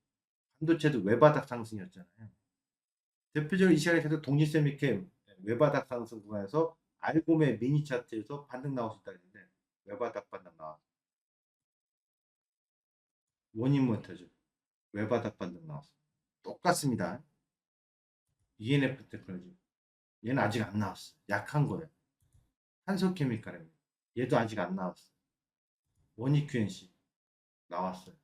반도체도 외바닥 상승이었잖아요. 대표적으로 이 시간에 계속 독립세미캠 외바닥 상승 구간에서 알고메 미니 차트에서 반등 나올 수 있다 했는데 외바닥 반등 나왔어요. 원인모터죠. 외바닥 반등 나왔어요. 똑같습니다. ENF 테크놀로지. 얘는 아직 안 나왔어. 약한 거예요. 한소케미칼입니다. 얘도 아직 안 나왔어. 원익QNC 나왔어요.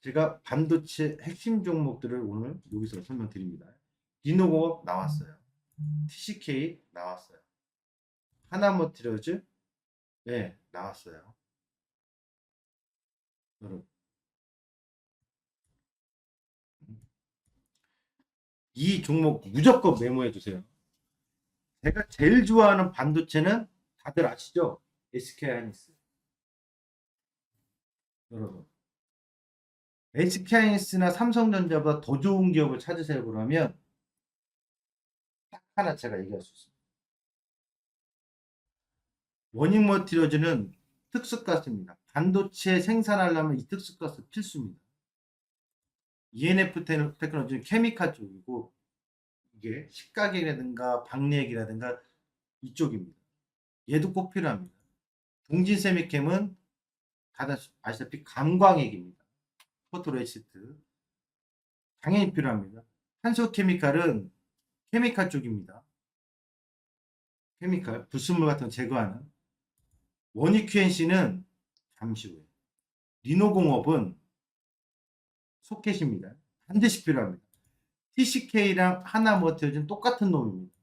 제가 반도체 핵심 종목들을 오늘 여기서 설명드립니다. 리노공업 나왔어요. TCK 나왔어요. 하나머티리얼즈 네 나왔어요. 여러분 이 종목 무조건 메모해 두세요. 제가 제일 좋아하는 반도체는 다들 아시죠? SK하이닉스. 여러분 SK하이닉스나 삼성전자보다 더 좋은 기업을 찾으세요. 그러면 딱 하나 제가 얘기할 수 있습니다. 원익머티리얼즈는 특수가스입니다. 반도체 생산하려면 이 특수가스 필수입니다. ENF 테크놀로지는 케미칼 쪽이고 이게 식가격이라든가 박리액이라든가 이쪽입니다. 얘도 꼭 필요합니다. 동진세미캠은 다들 아시다시피 감광액입니다. 포토레시스트 당연히 필요합니다. 한소케미칼은 케미칼 쪽입니다. 케미칼 불순물 같은 거 제거하는. 원익QNC는 잠시 후에. 리노공업은 소켓입니다. 반드시 필요합니다. TCK랑 하나머티리얼즈는 똑같은 놈입니다.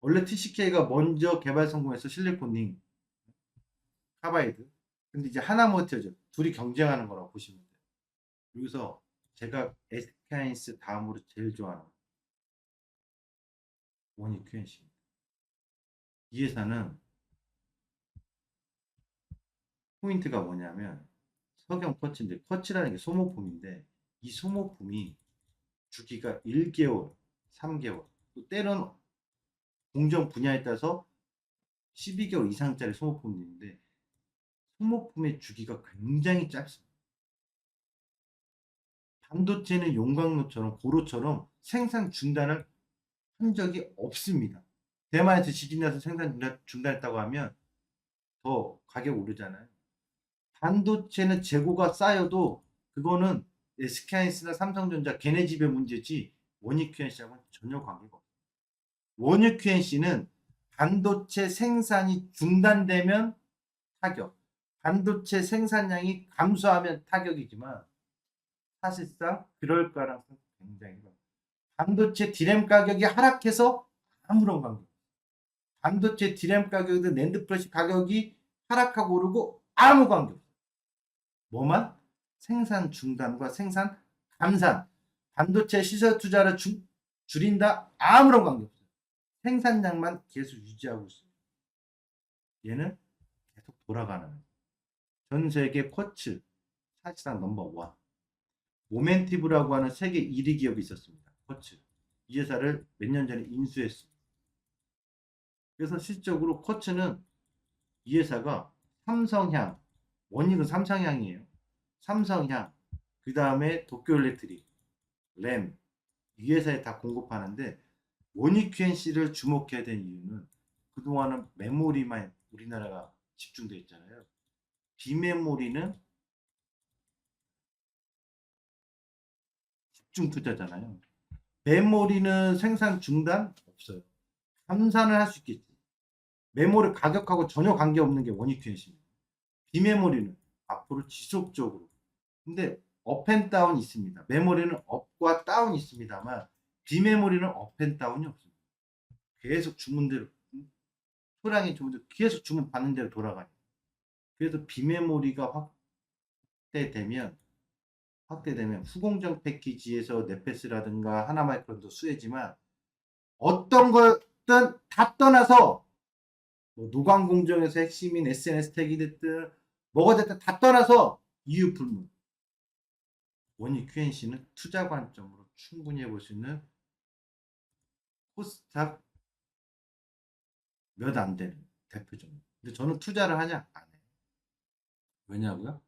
원래 TCK가 먼저 개발 성공해서 실리콘링 카바이드. 근데 이제 하나머티리얼즈 둘이 경쟁하는 거라고 보시면 돼요. 여기서 제가 SK하이닉스 다음으로 제일 좋아하는 원익QNC입니다. 이 회사는 포인트가 뭐냐면 석영 쿼츠인데, 쿼츠라는 게 소모품인데 이 소모품이 주기가 1개월, 3개월, 또 때로는 공정 분야에 따라서 12개월 이상짜리 소모품이 있는데 소모품의 주기가 굉장히 짧습니다. 반도체는 용광로처럼 고로처럼 생산 중단을 한 적이 없습니다. 대만에서 지진 나서 생산 중단했다고 하면 더 가격 오르잖아요. 반도체는 재고가 쌓여도 그거는 SK하이닉스나 삼성전자 걔네 집의 문제지 원익QNC하고는 전혀 관계가 없어요. 원익QNC는 반도체 생산이 중단되면 타격, 반도체 생산량이 감소하면 타격이지만 사실상 그럴 가능성이 굉장히 높아요. 반도체 디램 가격이 하락해서 아무런 관계 없어요. 반도체 디램 가격이든 낸드 플래시 가격이 하락하고 오르고 아무 관계 없어요. 뭐만? 생산 중단과 생산 감산. 반도체 시설 투자를 줄인다? 아무런 관계 없어요. 생산량만 계속 유지하고 있어요. 얘는 계속 돌아가는 전 세계 쿼츠 사실상 넘버원. 모멘티브라고 하는 세계 1위 기업이 있었습니다. 쿼츠. 이 회사를 몇 년 전에 인수했습니다. 그래서 실질적으로 쿼츠는 이 회사가 삼성향, 원익은 삼성향이에요. 삼성향, 그 다음에 도쿄일렉트릭, 램, 이 회사에 다 공급하는데 원익 QNC를 주목해야 된 이유는 그동안은 메모리만 우리나라가 집중돼 있잖아요. 비메모리는 집중 투자잖아요. 메모리는 생산 중단 없어요. 감산을 할 수 있겠지. 메모리 가격하고 전혀 관계없는 게 원익 QNC입니다. 비메모리는 앞으로 지속적으로. 근데 업앤다운이 있습니다. 메모리는 업과 다운이 있습니다만 비메모리는 업앤다운이 없습니다. 계속 주문대로 소량의 주문대로 계속 주문 받는 대로 돌아가요. 그래서 비메모리가 확대되면 후공정 패키지에서 넷패스라든가 하나마이크론도 수혜지만 어떤 것든 다 떠나서 뭐 노광공정에서 핵심인 SNS 택이 됐든 뭐가 됐든 다 떠나서 이유 불문. 원익 QNC는 투자 관점으로 충분히 해볼 수 있는 코스닥 몇 안 되는 대표적인. 근데 저는 투자를 하냐? 안 해요. 왜냐고요?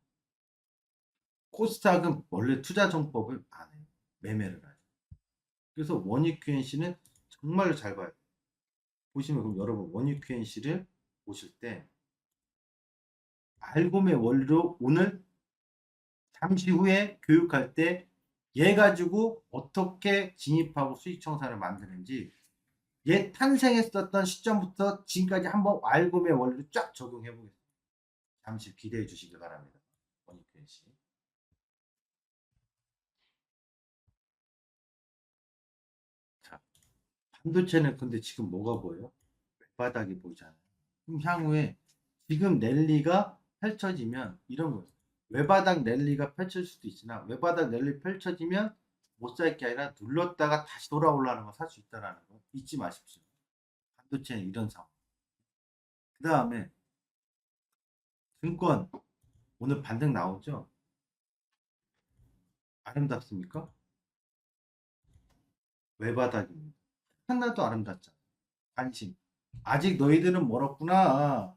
코스닥은 원래 투자 정법을 안 해요. 매매를 하죠. 그래서 원익 QNC는 정말로 잘 봐요. 보시면 그럼 여러분 원익 QNC를 보실 때 알고의 원리로 오늘 잠시 후에 교육할 때 얘 가지고 어떻게 진입하고 수익 청산을 만드는지 얘 탄생했었던 시점부터 지금까지 한번 알고의 원리를 쫙 적용해 보겠습니다. 잠시 기대해 주시기 바랍니다. 원익 QNC. 자, 반도체는 근데 지금 뭐가 보여요? 바닥이 보이잖아요. 그럼 향후에 지금 랠리가 펼쳐지면 이런 거예요. 외바닥 랠리가 펼쳐질 수도 있으나 외바닥 랠리 펼쳐지면 못 살 게 아니라 눌렀다가 다시 돌아올라는 거 살 수 있다는 거 잊지 마십시오. 반도체는 이런 상황. 그 다음에 증권 오늘 반등 나오죠? 아름답습니까? 외바닥입니다. 하나도 아름답지 않아. 관심. 아직 너희들은 멀었구나.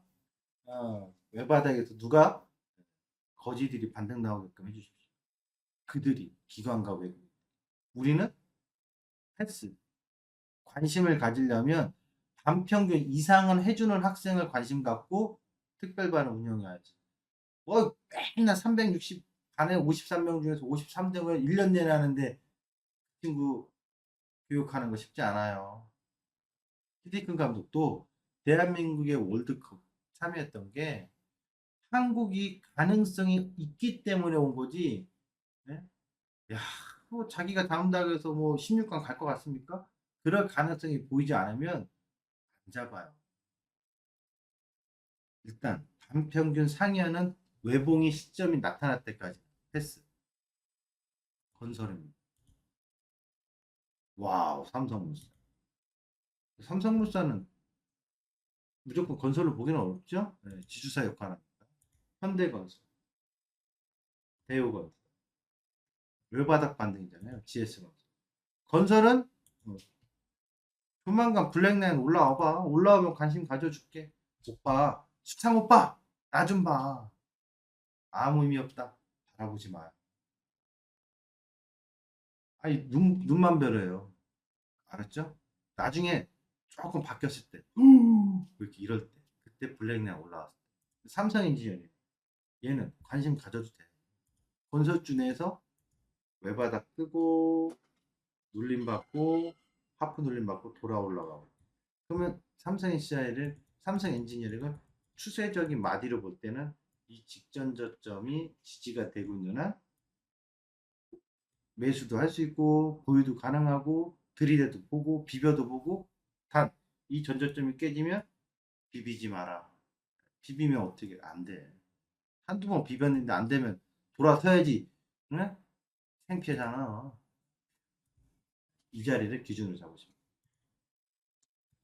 외바닥에서 누가 거지들이 반등 나오게끔 해주십시오. 그들이 기관과 외국. 우리는 패스. 관심을 가지려면 반평균 이상은 해주는 학생을 관심 갖고 특별반을 운영해야지. 뭐 맨날 360 반에 53명 중에서 53등을 1년 내내 하는데 친구 교육하는 거 쉽지 않아요. 히딩크 감독도 대한민국의 월드컵 참여했던 게 한국이 가능성이 있기 때문에 온 거지. 네? 야, 뭐 자기가 다음 달에서 뭐 16강 갈 것 같습니까? 그럴 가능성이 보이지 않으면 안 잡아요. 일단 반평균 상위하는 외봉이 시점이 나타날 때까지 패스. 건설입니다. 와우, 삼성물산. 삼성물산은 무조건 건설을 보기는 어렵죠? 네, 지주사 역할합니다. 현대건설, 대우건설, 외바닥 반등이잖아요. GS건설. 건설은 조만간 블랙라인 올라와봐. 올라오면 관심 가져줄게. 오빠, 수창 오빠, 나 좀 봐. 아무 의미 없다. 바라보지 마요. 아니, 눈만 별어요. 알았죠? 나중에 조금 바뀌었을 때, 이렇게 이럴 때, 그때 블랙라인 올라왔을 때. 삼성인지니어링. 얘는 관심 가져도 돼. 건설주 내에서 외바닥 뜨고, 눌림받고, 하프 눌림받고, 돌아 올라가고. 그러면 삼성 엔지니어링을 추세적인 마디로 볼 때는 이 직전 저점이 지지가 되고 있는 한 매수도 할 수 있고 보유도 가능하고 들이대도 보고 비벼도 보고 단 이 전저점이 깨지면 비비지 마라. 비비면 어떻게 안 돼. 한두 번 비볐는데 안 되면 돌아서야지. 응? 창피하잖아. 이 자리를 기준으로 잡으십니다.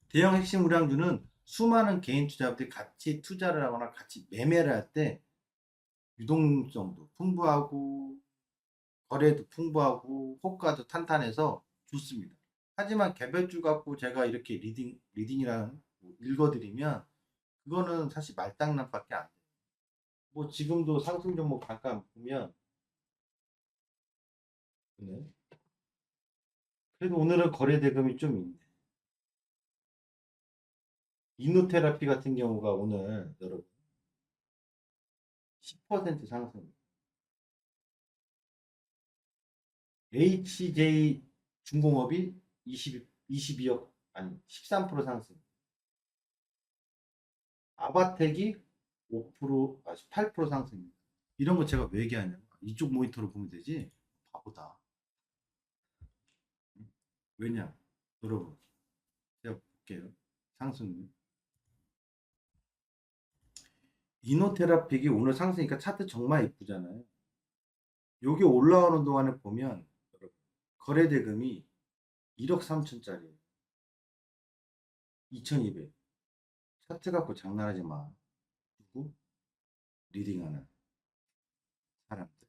대형 핵심 우량주는 수많은 개인 투자자들이 같이 투자를 하거나 같이 매매를 할 때 유동성도 풍부하고 거래도 풍부하고 호가도 탄탄해서 좋습니다. 하지만 개별주 갖고 제가 이렇게 리딩이랑 읽어드리면 그거는 사실 말장난밖에 안 돼요. 뭐 지금도 상승 종목 잠깐 보면 네. 그래도 오늘은 거래 대금이 좀 있네. 이노테라피 같은 경우가 오늘 여러분 10% 상승. HJ 중공업이 22억 아니 13% 상승. 아바텍이 5% 8% 상승입니다. 이런 거 제가 왜 얘기하냐면 이쪽 모니터로 보면 되지. 바보다. 왜냐? 여러분 제가 볼게요. 상승률. 이노테라픽이 오늘 상승이니까 차트 정말 이쁘잖아요. 여기 올라오는 동안에 보면 여러분, 거래 대금이 1억 3천짜리 2200 차트 갖고 장난하지 마. 누구? 리딩하는 사람들.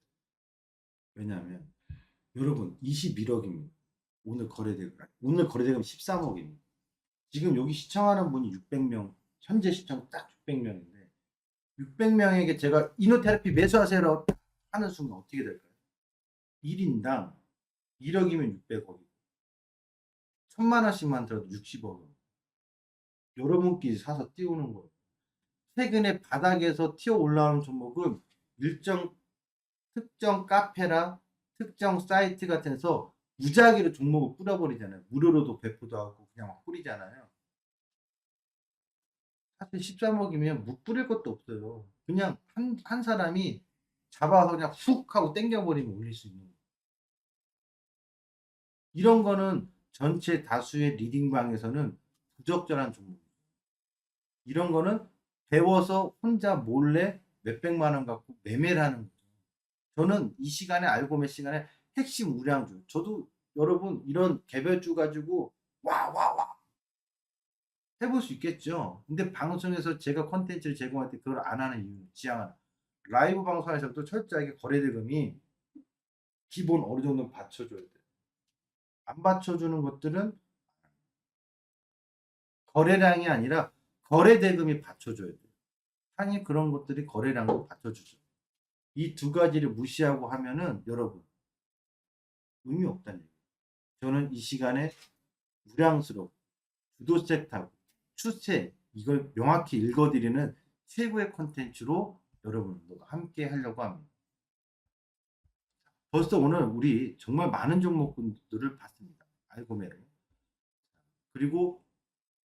왜냐하면 여러분 21억입니다. 오늘 거래대금 13억입니다. 지금 여기 시청하는 분이 600명, 현재 시청 딱 600명인데 600명에게 제가 이노테라피 매수하세요 하는 순간 어떻게 될까요? 1인당 1억이면 600억이고 1000만 원씩만 들어도 60억. 여러분끼리 사서 띄우는 거예요. 최근에 바닥에서 튀어 올라오는 종목은 일정 특정 카페나 특정 사이트 같은 데서 무작위로 종목을 뿌려버리잖아요. 무료로도 배포도 하고 그냥 막 뿌리잖아요. 사실 13억이면 무 뿌릴 것도 없어요. 그냥 한 사람이 잡아서 그냥 훅 하고 땡겨버리면 올릴 수 있는 거예요. 이런 거는 전체 다수의 리딩방에서는 부적절한 종목이에요. 이런 거는 배워서 혼자 몰래 몇백만 원 갖고 매매를 하는 거죠. 저는 이 시간에 알고 몇 시간에 핵심 우량주. 저도 여러분 이런 개별주 가지고 와 해볼 수 있겠죠. 근데 방송에서 제가 컨텐츠를 제공할 때 그걸 안 하는 이유는 지향하는 라이브 방송에서도 철저하게 거래대금이 기본 어느 정도 받쳐줘야 돼요. 안 받쳐주는 것들은 거래량이 아니라 거래대금이 받쳐줘야 돼요. 당연히 그런 것들이 거래량도 받쳐주죠. 이 두 가지를 무시하고 하면은 여러분 의미 없다는 얘기예요. 저는 이 시간에 우량스럽고 주도섹하고 추세 이걸 명확히 읽어드리는 최고의 컨텐츠로 여러분들과 함께 하려고 합니다. 벌써 오늘 우리 정말 많은 종목들을 봤습니다. 알고메를. 그리고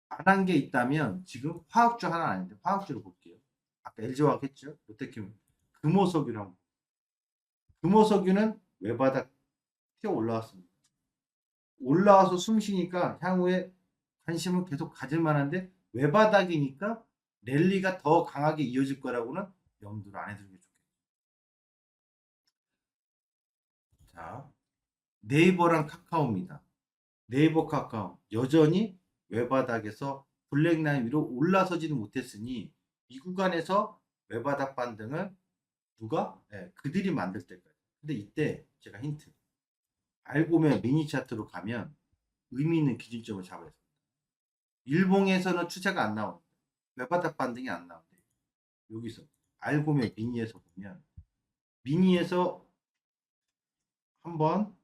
안 한 게 있다면 지금 화학주 하나 아닌데 화학주를 볼게요. 아까 LG화학 했죠. 롯데케미. 금호석유랑 금호석유는 외바닥 튀어 올라왔습니다. 올라와서 숨 쉬니까 향후에 관심을 계속 가질 만한데 외바닥이니까 랠리가 더 강하게 이어질 거라고는 염두를 안 해두는 게 좋겠죠. 자, 네이버랑 카카오입니다. 네이버 카카오 여전히 외바닥에서 블랙라인 위로 올라서지는 못했으니 이 구간에서 외바닥 반등을 누가? 네, 그들이 만들 때까지. 근데 이때 제가 힌트. 알고 보면 미니 차트로 가면 의미 있는 기준점을 잡아야 됩니다. 일봉에서는 추세가 안 나옵니다. 외바닥 반등이 안 나오는데 여기서 알고 보면 미니에서 보면 미니에서 한 번,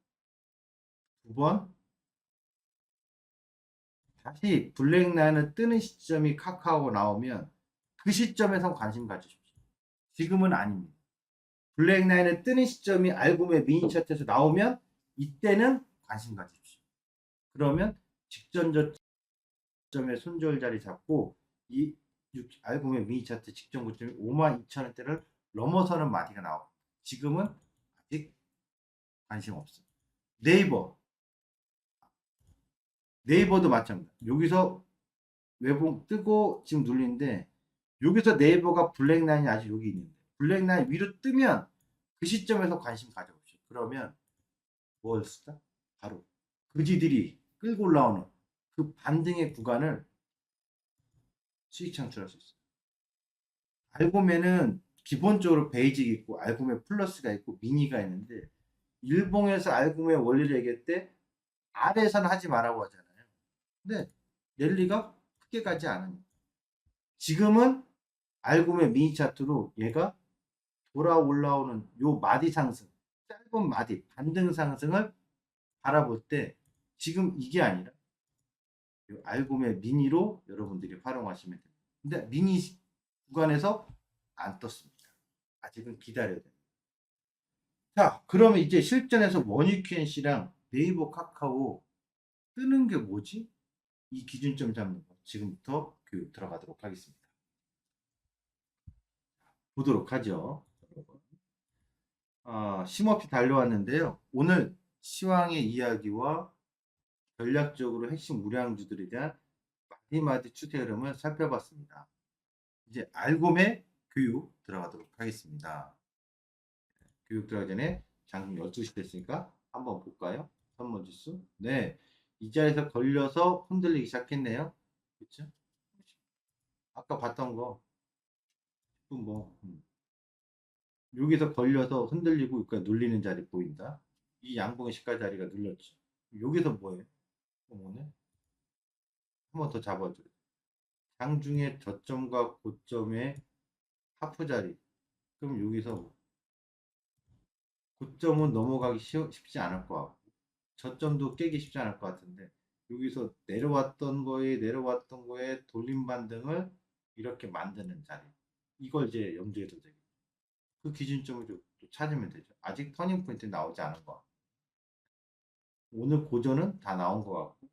두 번, 다시 블랙라인을 뜨는 시점이 카카오가 나오면 그 시점에서 관심 가지십시오. 지금은 아닙니다. 블랙라인을 뜨는 시점이 알고 보면 미니 차트에서 나오면 이때는 관심 가지십시오. 그러면 직전 저점의 손절 자리 잡고 이 알고 보면 미니 차트 직전 고점이 52,000원대를 넘어서는 마디가 나오고 지금은 아직 관심 없습니다. 네이버도 마찬가지입니다. 여기서 외봉 뜨고 지금 눌리는데 여기서 네이버가 블랙라인이 아직 여기 있는데 블랙라인 위로 뜨면 그 시점에서 관심 가져보십시오. 그러면 뭘 쓰다? 바로 그지들이 끌고 올라오는 그 반등의 구간을 수익 창출할 수 있어요. 알고메는 기본적으로 베이직 있고 알고메 플러스가 있고 미니가 있는데 일본에서 알고메 원리를 얘기할 때 아래에서는 하지 말라고 하잖아요. 근데 랠리가 크게 가지 않으니까 지금은 알고메 미니 차트로 얘가 돌아 올라오는 요 마디 상승, 짧은 마디 반등 상승을 바라볼 때 지금 이게 아니라 요 알고메 미니로 여러분들이 활용하시면 됩니다. 근데 미니 구간에서 안 떴습니다. 아직은 기다려야 됩니다. 자, 그러면 이제 실전에서 원유큐엔씨랑 네이버 카카오 뜨는 게 뭐지? 이 기준점 잡는 거 지금부터 교육 들어가도록 하겠습니다. 보도록 하죠. 쉼없이 달려왔는데요. 오늘 시황의 이야기와 전략적으로 핵심 우량주들에 대한 마디마디 추세 흐름을 살펴봤습니다. 이제 알고메 교육 들어가도록 하겠습니다. 교육 들어가기 전에 장중 12시 됐으니까 한번 볼까요? 선물지수. 네. 이 자리에서 걸려서 흔들리기 시작했네요. 그쵸? 아까 봤던 거, 뭐, 여기서 걸려서 흔들리고, 그러니까 눌리는 자리 보인다. 이 양봉의 시가 자리가 눌렸죠. 여기서 뭐예요? 뭐네? 한 번 더 잡아줘요. 장중의 저점과 고점의 하프 자리. 그럼 여기서 고점은 넘어가기 쉽지 않을 것 같고, 저점도 깨기 쉽지 않을 것 같은데, 여기서 내려왔던 거에 돌림 반등을 이렇게 만드는 자리. 이걸 이제 염두에 둬야 되겠죠. 그 기준점을 좀 찾으면 되죠. 아직 터닝 포인트 나오지 않은 것 같고, 오늘 고전은 다 나온 것 같고,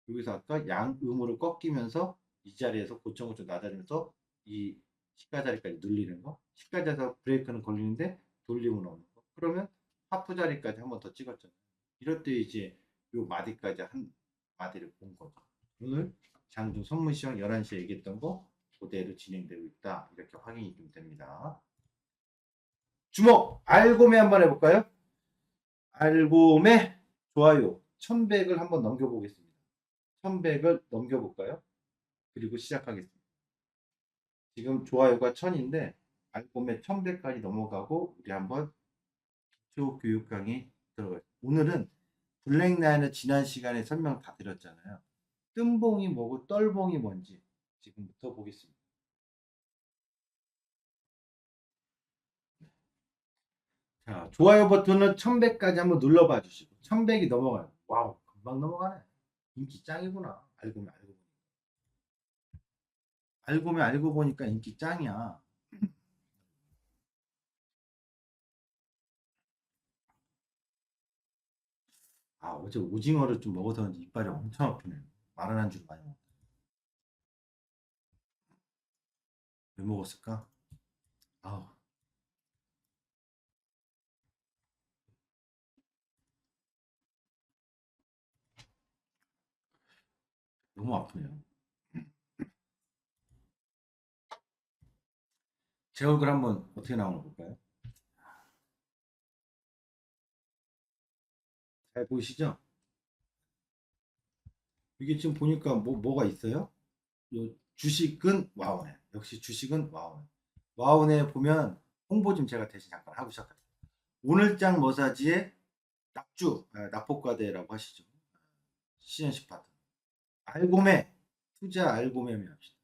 여기서 아까 양음으로 꺾이면서 이 자리에서 고점을 좀 낮아지면서 이 시가 자리까지 눌리는 거, 시가 자리에서 브레이크는 걸리는데 돌림은 없는 거. 그러면 하프 자리까지 한 번 더 찍었잖아요. 이럴 때 이제 요 마디까지 한 마디를 본 거죠. 오늘 장중 선물 시황 11시에 얘기했던 거 그대로 진행되고 있다. 이렇게 확인이 좀 됩니다. 주목! 알고메 한번 해볼까요? 알고메 좋아요 1100을 한번 넘겨보겠습니다. 1100을 넘겨볼까요? 그리고 시작하겠습니다. 지금 좋아요가 1000인데 알고메 1100까지 넘어가고 우리 한번 기초 교육 강의 들어가요. 오늘은 블랙라인을 지난 시간에 설명 다 드렸잖아요. 뜸봉이 뭐고 떨봉이 뭔지 지금부터 보겠습니다. 자, 좋아요 버튼은 1100까지 한번 눌러봐 주시고 1100이 넘어가요. 와우, 금방 넘어가네. 인기 짱이구나. 알고 보니까 인기 짱이야. 어제 오징어를 좀 먹어서 그런지 이빨이 엄청 아프네. 마른 안주를 많이 먹었다. 왜 먹었을까? 아우, 너무 아프네요. 제 얼굴 한번 어떻게 나오나 볼까요? 잘 보이시죠? 이게 지금 보니까 뭐가 있어요? 요 주식은 와우네. 역시 주식은 와우네. 와우네 보면 홍보 좀 제가 대신 잠깐 하고 시작할게요. 오늘장 머사지의 납폭과대라고 하시죠. 시연식 파트. 알고매, 투자 알고매매 합시다.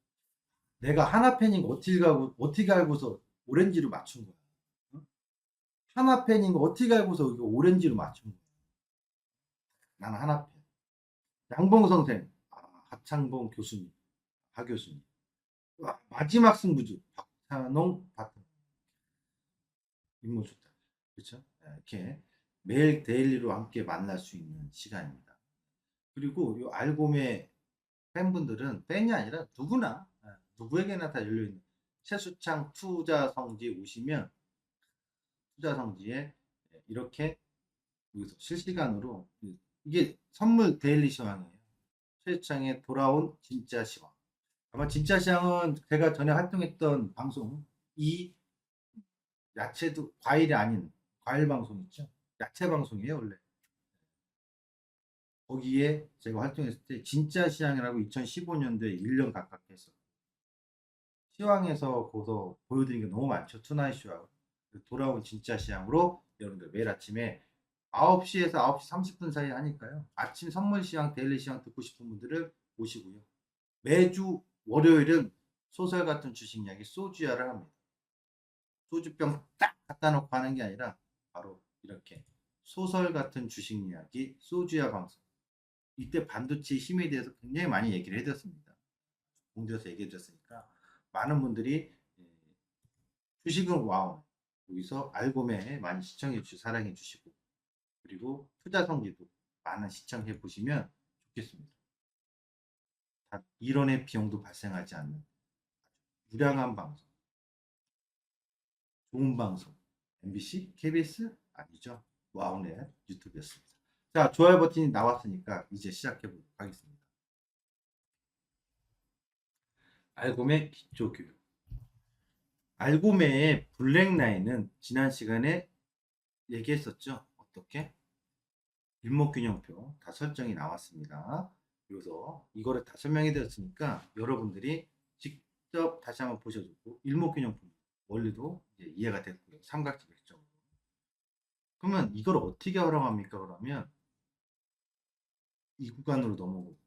내가 하나팬인 거 어떻게 알고서 오렌지로 맞춘 거야. 응? 하나팬인 거 어떻게 알고서 이거 오렌지로 맞춘 거야. 나는 하나팬. 양봉 선생, 하창봉 교수님, 하 교수님. 마지막 승부주, 박찬홍 파트. 인물 좋다. 그렇죠? 이렇게 매일 데일리로 함께 만날 수 있는 시간입니다. 그리고 이 알고메 팬분들은 팬이 아니라 누구나 누구에게나 다 열려있는 최수창 투자 성지 오시면 투자 성지에 이렇게 여기서 실시간으로 이게 선물 데일리 시황이에요. 최수창의 돌아온 진짜 시황. 아마 진짜 시황은 제가 전에 활동했던 방송 이 야채도 과일이 아닌 과일 방송 있죠. 야채 방송이에요 원래. 거기에 제가 활동했을 때 진짜 시장이라고 2015년도에 1년 가깝게 했어. 시황에서 거기서 보여드린 게 너무 많죠. 투나잇 쇼하고 돌아온 진짜 시황으로 여러분들 매일 아침에 9시에서 9시 30분 사이 하니까요. 아침 선물 시황, 데일리 시황 듣고 싶은 분들을 모시고요. 매주 월요일은 소설 같은 주식 이야기 소주야를 합니다. 소주병 딱 갖다 놓고 하는 게 아니라 바로 이렇게 소설 같은 주식 이야기 소주야 방송. 이때 반도체 힘에 대해서 굉장히 많이 얘기를 해드렸습니다. 공들여서 얘기해드렸으니까 많은 분들이 주식은 와우 여기서 알고매 많이 시청해 주시고 사랑해 주시고 그리고 투자 성지도 많은 시청해 보시면 좋겠습니다. 단 1원의 비용도 발생하지 않는 유량한 방송, 좋은 방송, MBC, KBS 아니죠? 와우넷 유튜브였습니다. 자, 좋아요 버튼이 나왔으니까 이제 시작해 보도록 하겠습니다. 알고매 기초교육. 알고매의 블랙라인은 지난 시간에 얘기했었죠. 어떻게? 일목균형표 다 설정이 나왔습니다. 그래서 이거를 다 설명해 드렸으니까 여러분들이 직접 다시 한번 보셔주고 일목균형표 원리도 이제 이해가 됐고요. 삼각지 객정으로. 그러면 이걸 어떻게 활용합니까? 그러면 이 구간으로 넘어오고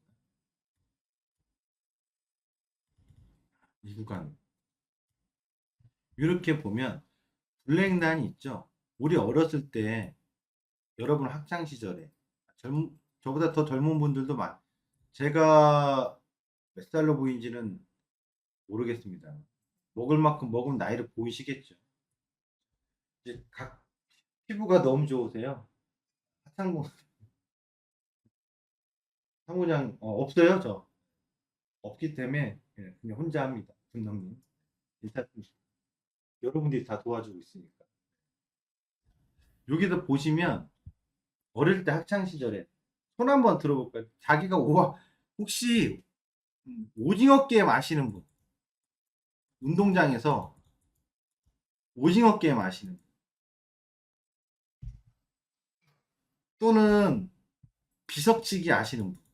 이 구간 이렇게 보면 블랙라인이 있죠. 우리 어렸을 때 여러분 학창 시절에 저보다 더 젊은 분들도 제가 몇 살로 보인지는 모르겠습니다. 먹을 만큼 먹은 나이를 보이시겠죠. 이제 각 피부가 너무 좋으세요. 학창고 상무장 없어요 저 없기 때문에 그냥 혼자 합니다. 분명님 괜찮습니다. 여러분들이 다 도와주고 있으니까. 여기서 보시면 어릴 때 학창 시절에 손 한번 들어볼까요? 자기가 혹시 오징어 게임 아시는 분? 운동장에서 오징어 게임 아시는 분? 또는 비석치기 아시는 분?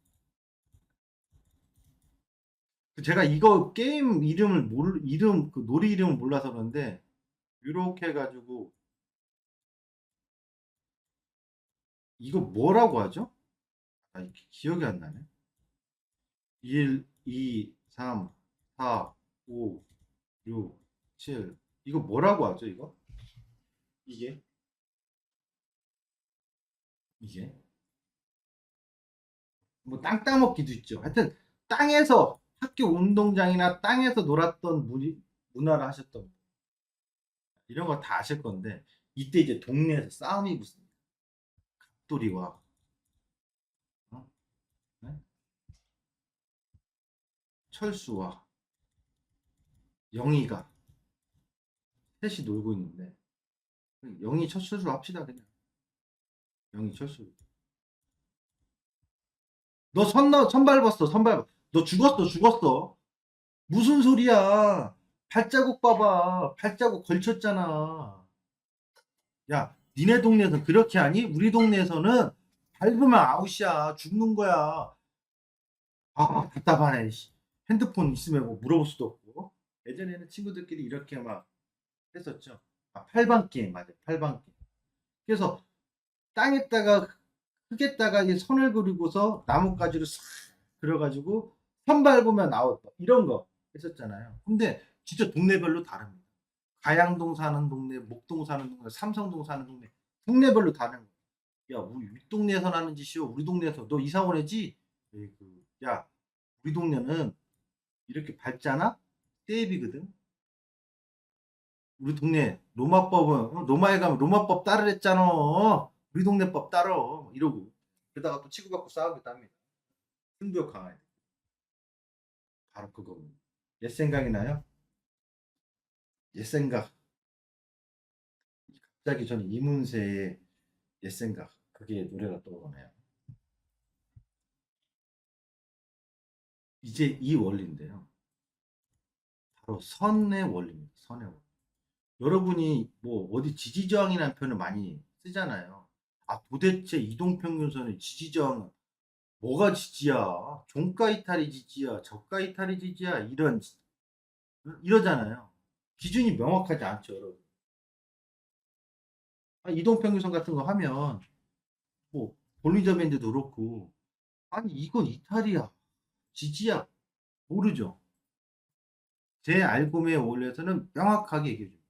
제가 이거 게임 이름을 그 놀이 이름을 몰라서 그런데 이렇게 해가지고 이거 뭐라고 하죠? 아, 기억이 안 나네. 1, 2, 3, 4, 5, 6, 7 이거 뭐라고 하죠 이거? 이게? 이게? 뭐 땅 따먹기도 있죠. 하여튼 땅에서 학교 운동장이나 땅에서 놀았던 문화를 하셨던 이런 거 다 아실 건데 이때 이제 동네에서 싸움이 붙습니다. 갑돌이와 어? 네? 철수와 영희가 셋이 놀고 있는데 영희 철수로 합시다 그냥. 영희 철수. 너 선 밟았어 선 밟았어. 너 죽었어 죽었어. 무슨 소리야. 발자국 봐봐. 발자국 걸쳤잖아. 야, 니네 동네에서 그렇게 하니? 우리 동네에서는 밟으면 아웃이야. 죽는 거야. 아, 답답하네. 씨. 핸드폰 있으면 뭐 물어볼 수도 없고. 예전에는 친구들끼리 이렇게 막 했었죠. 아, 팔방 게임, 맞아. 팔방 게임. 그래서 땅에다가, 흙에다가 이 선을 그리고서 나뭇가지로 싹 그려가지고 선 밟으면 아웃. 이런 거 했었잖아요. 근데 진짜 동네별로 다릅니다. 가양동 사는 동네, 목동 사는 동네, 삼성동 사는 동네, 동네별로 다른 거. 야, 우리 윗동네에서 나는 짓이요. 우리 동네에서 너 이사 온 애지? 에이구, 야, 우리 동네는 이렇게 밟잖아? 떼입이거든. 우리 동네 로마법은 로마에 가면 로마법 따르랬잖아. 우리 동네 법 따러 이러고 그러다가 또 치고받고 싸우기도 합니다. 승부욕 강화해. 바로 그겁니다. 옛 생각이 나요? 옛 생각. 갑자기 저는 이문세의 옛 생각. 그게 노래가 떠오르네요. 이제 이 원리인데요. 바로 선의 원리입니다. 선의 원리. 여러분이 뭐 어디 지지저항이라는 표현을 많이 쓰잖아요. 아, 도대체 이동평균선의 지지저항은 뭐가 지지야? 종가 이탈이 지지야? 저가 이탈이 지지야? 이런 이러잖아요. 기준이 명확하지 않죠, 여러분. 이동평균선 같은 거 하면 뭐 볼리저 밴드도 그렇고 아니 이건 이탈이야, 지지야 모르죠. 제 알고미에 올려서는 명확하게 얘기해 줍니다.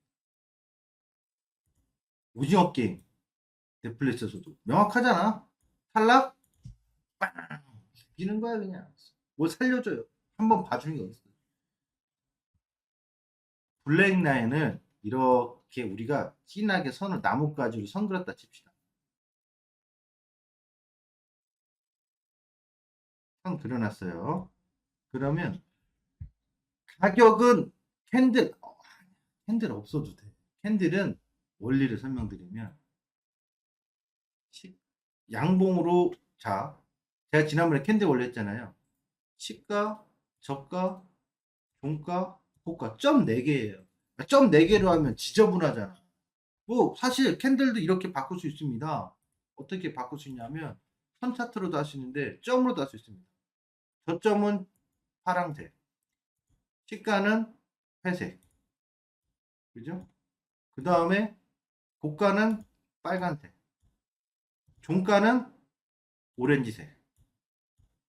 오징어 게임 넷플릭스에서도 명확하잖아. 탈락 빵 죽이는 거야 그냥. 뭘 살려줘요. 한번 봐주는 게 어딨어. 블랙 라인을 이렇게 우리가 진하게 선을 나뭇가지로 선 그렸다 칩시다. 선 그려놨어요. 그러면 가격은 캔들 캔들 없어도 돼. 캔들은 원리를 설명드리면 양봉으로, 자 제가 지난번에 캔들 원리 했잖아요. 시가, 저가, 종가, 고가 점 4개예요. 점 4개로 하면 지저분하잖아. 뭐 사실 캔들도 이렇게 바꿀 수 있습니다. 어떻게 바꿀 수 있냐면 선 차트로도 할 수 있는데 점으로도 할 수 있습니다. 저점은 파란색, 시가는 회색, 그죠? 그 다음에 고가는 빨간색, 종가는 오렌지색.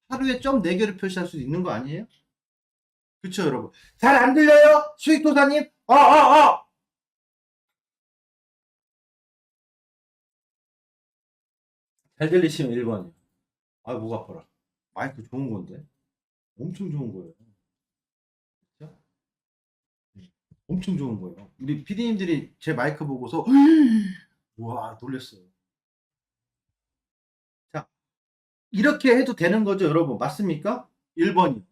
하루에 점 4개를 표시할 수 있는 거 아니에요? 그쵸, 여러분? 잘 안 들려요? 수익도사님? 잘 들리시면 1번이요. 목 아파라. 마이크 좋은 건데. 엄청 좋은 거예요. 진짜? 네. 엄청 좋은 거예요. 우리 PD님들이 제 마이크 보고서, 와, 놀랬어요. 자, 이렇게 해도 되는 거죠, 여러분? 맞습니까? 1번이요.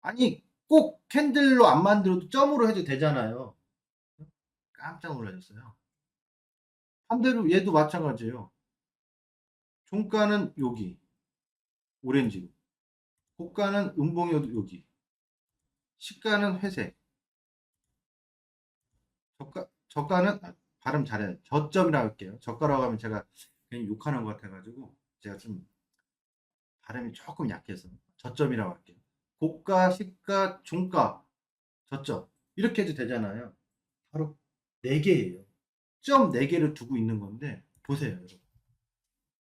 아니, 꼭 캔들로 안 만들어도 점으로 해도 되잖아요. 깜짝 놀라셨어요. 반대로 얘도 마찬가지예요. 종가는 여기, 오렌지. 고가는 음봉이 여기. 시가는 회색. 저가는 발음 잘해요. 저점이라고 할게요. 저가라고 하면 제가 괜히 욕하는 것 같아가지고 제가 좀 발음이 조금 약해서 저점이라고 할게요. 고가, 시가, 종가, 저점 이렇게 해도 되잖아요. 바로 4개예요. 점 4개를 두고 있는 건데 보세요, 여러분.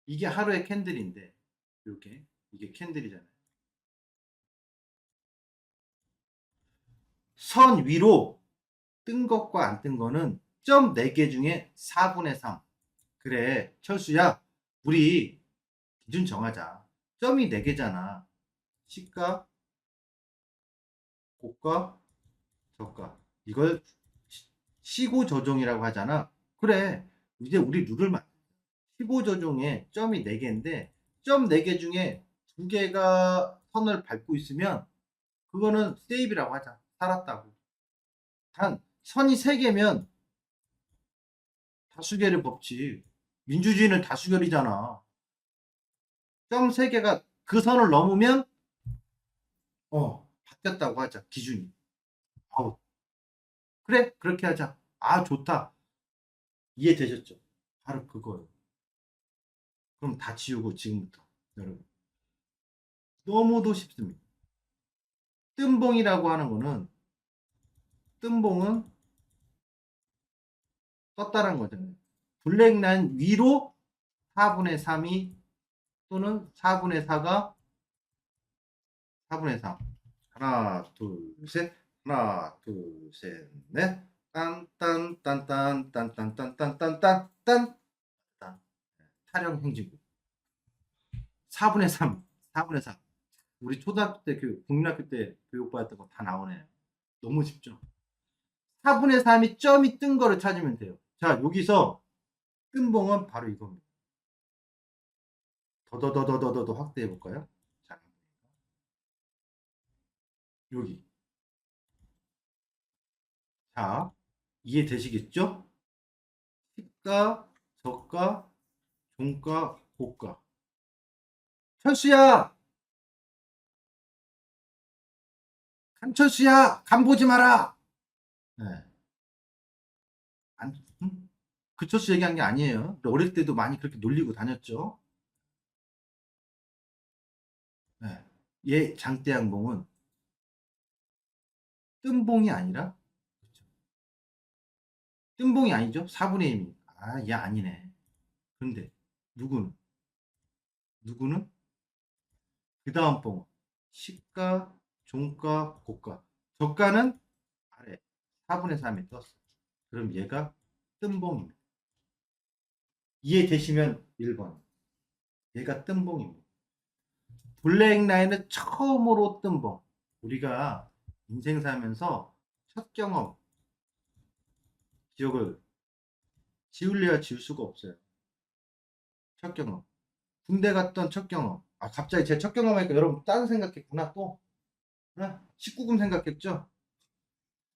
이게 하루의 캔들인데 이렇게 이게 캔들이잖아요. 선 위로 뜬 것과 안 뜬 거는 점 4개 중에 4분의 3. 그래, 철수야, 우리 기준 정하자. 점이 4개잖아. 시가, 고가, 저가. 이걸 시고 조종이라고 하잖아. 그래, 이제 우리 룰을 시고 조종에 점이 4개인데 점 4개 중에 2개가 선을 밟고 있으면 그거는 세이브라고 하자. 살았다고. 단 선이 3개면 다수결의 법칙. 민주주의는 다수결이잖아. 점 3개가 그 선을 넘으면 바뀌었다고 하자. 기준이. 아우, 그래, 그렇게 하자. 좋다. 이해되셨죠? 바로 그거예요. 그럼 다 지우고 지금부터 여러분 너무도 쉽습니다. 뜸봉이라고 하는 거는 뜸봉은 떴다는 거잖아요. 블랙라인 위로 4분의 3이 또는 4분의 4가 4분의 3 하나 둘셋 하나 둘셋넷 딴딴딴딴딴딴딴딴딴딴 타령 행진곡 4분의 3 4분의 4 우리 초등학교 때 국민학교 때 교육받았던 거 다 나오네요. 너무 쉽죠? 4분의 3이 점이 뜬 거를 찾으면 돼요. 자, 여기서 뜬봉은 바로 이겁니다. 더더더더더더 확대해 볼까요? 자, 여기. 자, 이해되시겠죠? 시가, 저가, 종가, 고가. 철수야! 한철수야! 간 보지 마라! 네. 안, 응? 그 철수 얘기한 게 아니에요. 어릴 때도 많이 그렇게 놀리고 다녔죠. 네. 얘 장대양봉은 뜬봉이 아니라 그렇죠. 뜬봉이 아니죠. 4분의 1입니다. 아, 얘 아니네. 그런데 누구는 그 다음 봉 시가, 종가, 고가. 저가는 아래 4분의 3이 떴어요. 그럼 얘가 뜬봉입니다. 이해되시면 1번. 얘가 뜬봉입니다. 블랙라인은 처음으로 뜬봉. 우리가 인생 살면서 첫 경험, 기억을 지울래야 지울 수가 없어요. 첫 경험. 군대 갔던 첫 경험. 아, 갑자기 제 첫 경험 하니까 여러분 다른 생각했구나, 또. 19금 생각했죠?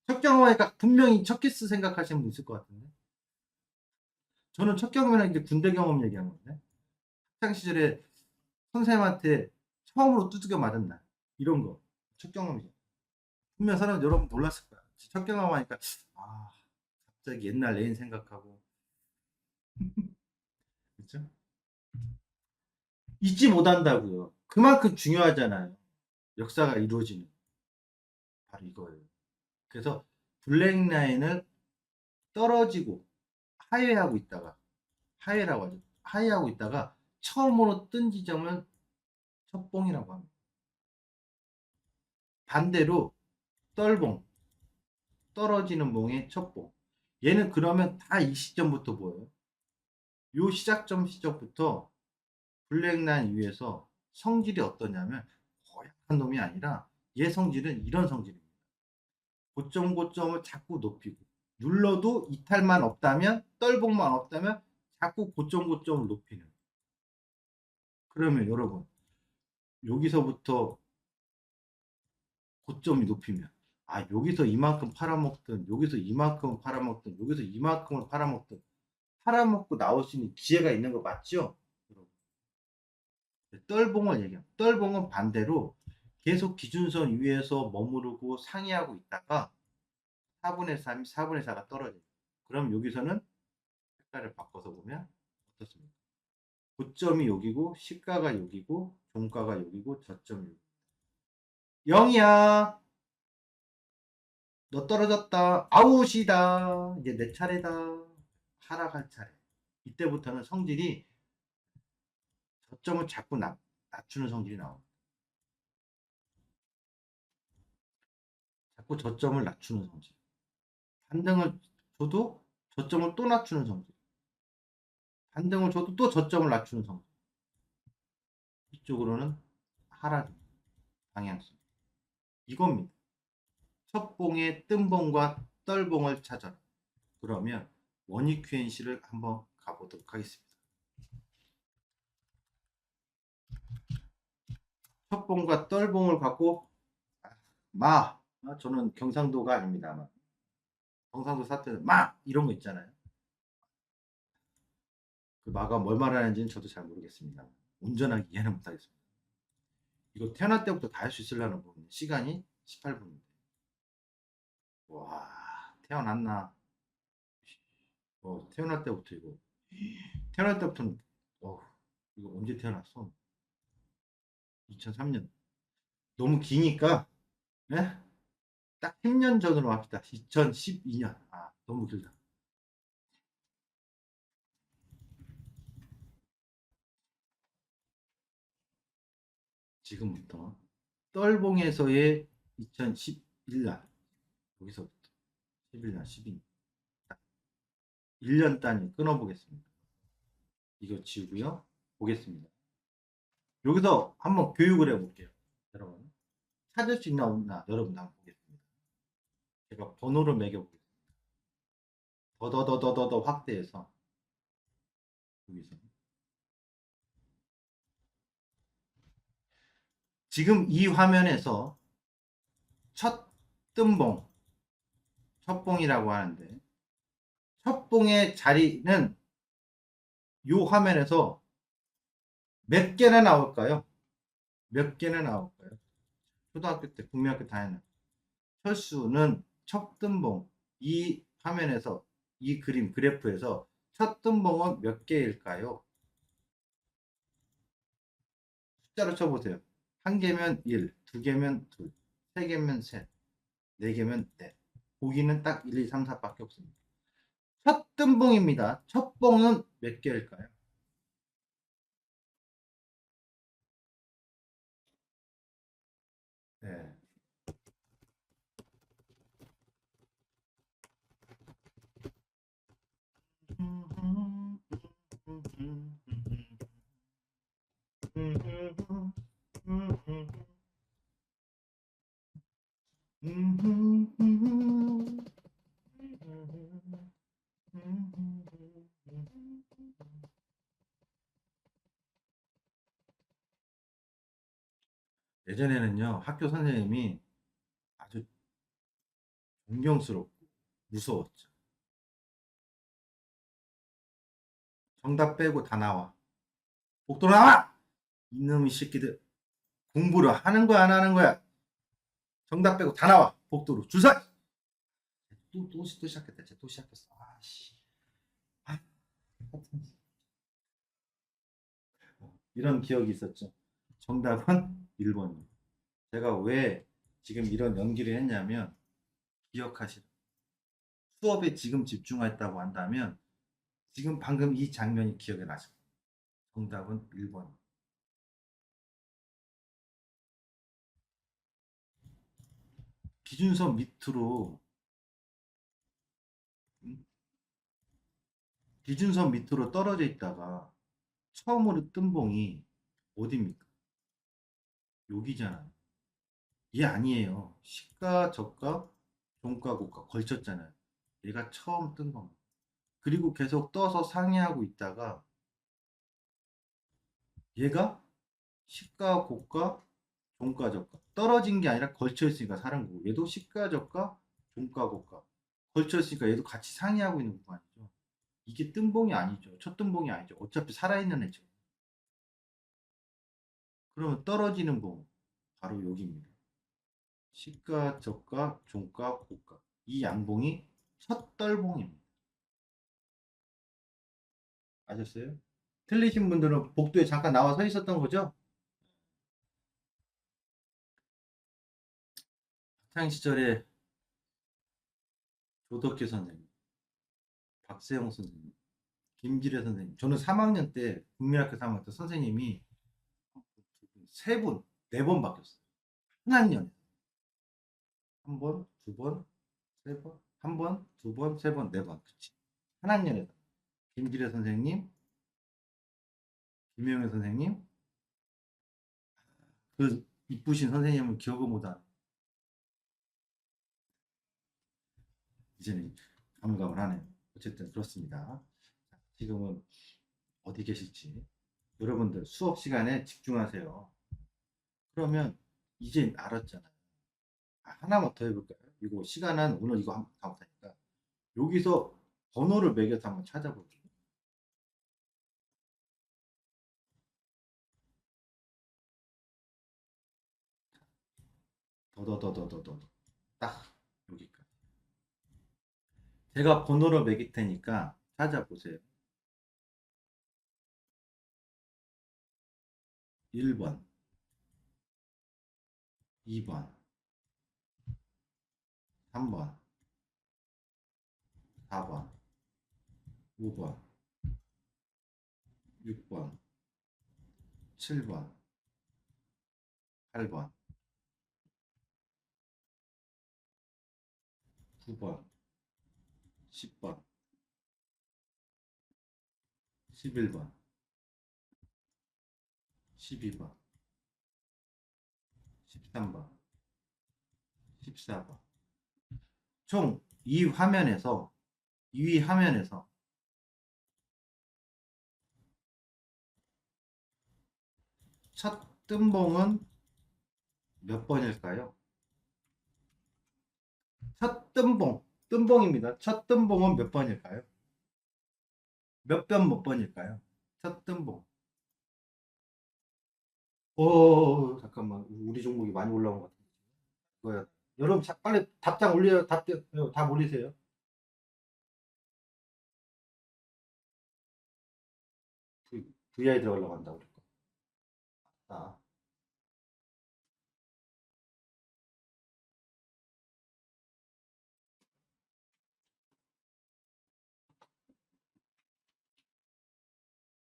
첫 경험 하니까 분명히 첫 키스 생각하시는 분 있을 것 같은데. 저는 첫 경험이라는 게 군대 경험 얘기한 건데. 학창 시절에 선생님한테 처음으로 두들겨 맞은 날. 이런 거. 첫 경험이죠. 분명 사람 여러분 놀랐을 거야. 첫 경험 하니까, 아, 갑자기 옛날 애인 생각하고. 그쵸? 잊지 못한다고요. 그만큼 중요하잖아요. 역사가 이루어지는. 바로 이거예요. 그래서 블랙라인을 떨어지고 하회하고 있다가 하회라고 하죠. 하회하고 있다가 처음으로 뜬 지점은 첫봉이라고 합니다. 반대로 떨봉, 떨어지는 봉의 첫봉. 얘는 그러면 다 이 시점부터 보여요. 요 시작점 시점부터 블랙라인 위에서 성질이 어떠냐면 고약한 놈이 아니라 얘 성질은 이런 성질입니다. 고점을 자꾸 높이고 눌러도 이탈만 없다면 떨봉만 없다면 자꾸 고점을 높이는. 그러면 여러분 여기서부터 고점이 높이면 아 여기서 이만큼 팔아먹든 여기서 이만큼 팔아먹든 여기서 이만큼을 팔아먹든 팔아먹고 나올 수 있는 기회가 있는 거 맞죠? 여러분. 떨봉을 얘기합니다. 떨봉은 반대로 계속 기준선 위에서 머무르고 상회하고 있다가 4분의 3이 4분의 4가 떨어져요. 그럼 여기서는 색깔을 바꿔서 보면 어떻습니까? 고점이 여기고 시가가 여기고 종가가 여기고 저점이 여기. 0이야. 너 떨어졌다. 아웃이다. 이제 내 차례다. 하락할 차례. 이때부터는 성질이 저점을 자꾸 낮추는 성질이 나옵니다. 자꾸 저점을 낮추는 성질. 반등을 줘도 저점을 또 낮추는 성질. 반등을 줘도 또 저점을 낮추는 성질. 이쪽으로는 하락입니다. 방향성. 이겁니다. 첫봉의 뜬봉과 떨봉을 찾아라. 그러면 원익 QNC를 한번 가보도록 하겠습니다. 첫봉과 떨봉을 갖고 저는 경상도가 아닙니다만 경상도 사투리는 이런 거 있잖아요. 그 마가 뭘 말하는지는 저도 잘 모르겠습니다. 온전하게 이해는 못하겠습니다. 이거 태어날 때부터 다 할 수 있으려나 보네. 시간이 18분인데. 와, 태어났나? 태어날 때부터 이거. 태어날 때부터는, 이거 언제 태어났어? 2003년. 너무 기니까, 네? 딱 10년 전으로 합시다. 2012년. 아, 너무 길다. 지금부터. 떨봉에서의 2011년. 여기서부터. 11년, 12년. 1년 단위 끊어보겠습니다. 이거 지우고요. 보겠습니다. 여기서 한번 교육을 해볼게요. 여러분. 찾을 수 있나 없나 여러분 한번 보겠습니다. 제가 번호를 매겨보겠습니다. 더더더더더 확대해서 여기서 지금 이 화면에서 첫 뜬봉 첫 봉이라고 하는데 첫 봉의 자리는 이 화면에서 몇 개나 나올까요? 몇 개나 나올까요? 초등학교 때 국민학교 다니는 철수는 첫 뜬봉 이 화면에서 이 그림 그래프에서 첫 뜬봉은 몇 개일까요? 숫자로 쳐보세요. 한 개면 1, 두 개면 2, 세 개면 셋. 4개면 네. 보기는 딱 1, 2, 3, 4밖에 없습니다. 첫 뜬봉입니다. 첫 봉은 몇 개일까요? 네. 예전에는요, 학교 선생님이 아주 존경스럽고 무서웠죠. 정답 빼고 다 나와. 복도 나와! 이놈의 새끼들. 공부를 하는 거야, 안 하는 거야? 정답 빼고 다 나와. 복도로. 주사! 또 시작했다. 또 시작했어. 아씨. 아, 이런 기억이 있었죠. 정답은 1번이에요. 제가 왜 지금 이런 연기를 했냐면, 기억하시라. 수업에 지금 집중했다고 한다면, 지금 방금 이 장면이 기억에 나죠. 정답은 1번. 기준선 밑으로, 음? 기준선 밑으로 떨어져 있다가 처음으로 뜬 봉이 어디입니까? 여기잖아요. 얘 아니에요. 시가, 저가, 종가, 고가 걸쳤잖아요. 얘가 처음 뜬 겁니다. 그리고 계속 떠서 상회하고 있다가 얘가 시가, 고가, 종가, 저가 떨어진 게 아니라 걸쳐 있으니까 사는 거고 얘도 시가, 저가, 종가, 고가 걸쳐 있으니까 얘도 같이 상회하고 있는 구간이죠. 이게 뜬봉이 아니죠. 첫 뜬봉이 아니죠. 어차피 살아있는 애죠. 그러면 떨어지는 봉 바로 여기입니다. 시가, 저가, 종가, 고가 이 양봉이 첫 떨봉입니다. 아셨어요? 틀리신 분들은 복도에 잠깐 나와 서 있었던 거죠? 학창 시절에 조덕기 선생님, 박세영 선생님, 김기래 선생님. 저는 3학년 때 국민학교 3학년 때 선생님이 세 분, 네 번 바뀌었어요. 한 학년에 한 번, 두 번, 세 번, 한 번, 두 번, 세 번, 네 번. 그치? 한 학년에 김기래 선생님, 김영애 선생님, 그 이쁘신 선생님을 기억을 못하는 이제는 가물가물하네요. 어쨌든 그렇습니다. 지금은 어디 계실지 여러분들 수업 시간에 집중하세요. 그러면 이제 알았잖아요. 하나만 더 해볼까요? 이거 시간은 오늘 이거 한번 다 못하니까 여기서 번호를 매겨서 한번 찾아볼게요. 더더더더더더 딱 여기까지. 제가 번호를 매길 테니까 찾아보세요. 1번, 2번, 3번, 4번, 5번, 6번, 7번, 8번, 9번, 10번, 11번, 12번, 13번, 14번. 총 이 화면에서 첫 뜬봉은 몇 번일까요? 첫 뜬봉입니다. 첫 뜬봉은 몇 번일까요? 몇 번일까요? 첫 뜬봉. 잠깐만. 우리 종목이 많이 올라온 것 같아요. 이거야. 여러분, 빨리 답장 올려요. 답 올리세요. VI 들어가려고 한다, 우리 거. 아,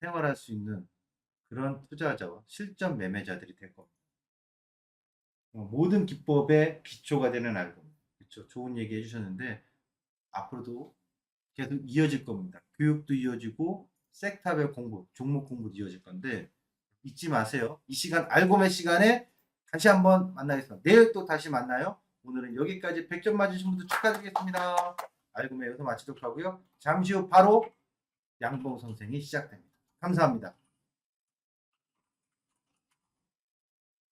생활할 수 있는 그런 투자자와 실전 매매자들이 될 겁니다. 모든 기법의 기초가 되는 알고. 그렇죠. 좋은 얘기 해주셨는데 앞으로도 계속 이어질 겁니다. 교육도 이어지고 섹터별 공부, 종목 공부도 이어질 건데 잊지 마세요. 이 시간 알고매 시간에 다시 한번 만나겠습니다. 내일 또 다시 만나요. 오늘은 여기까지 100점 맞으신 분들 축하드리겠습니다. 알고매 여기서 마치도록 하고요. 잠시 후 바로 양봉 선생이 시작됩니다. 감사합니다.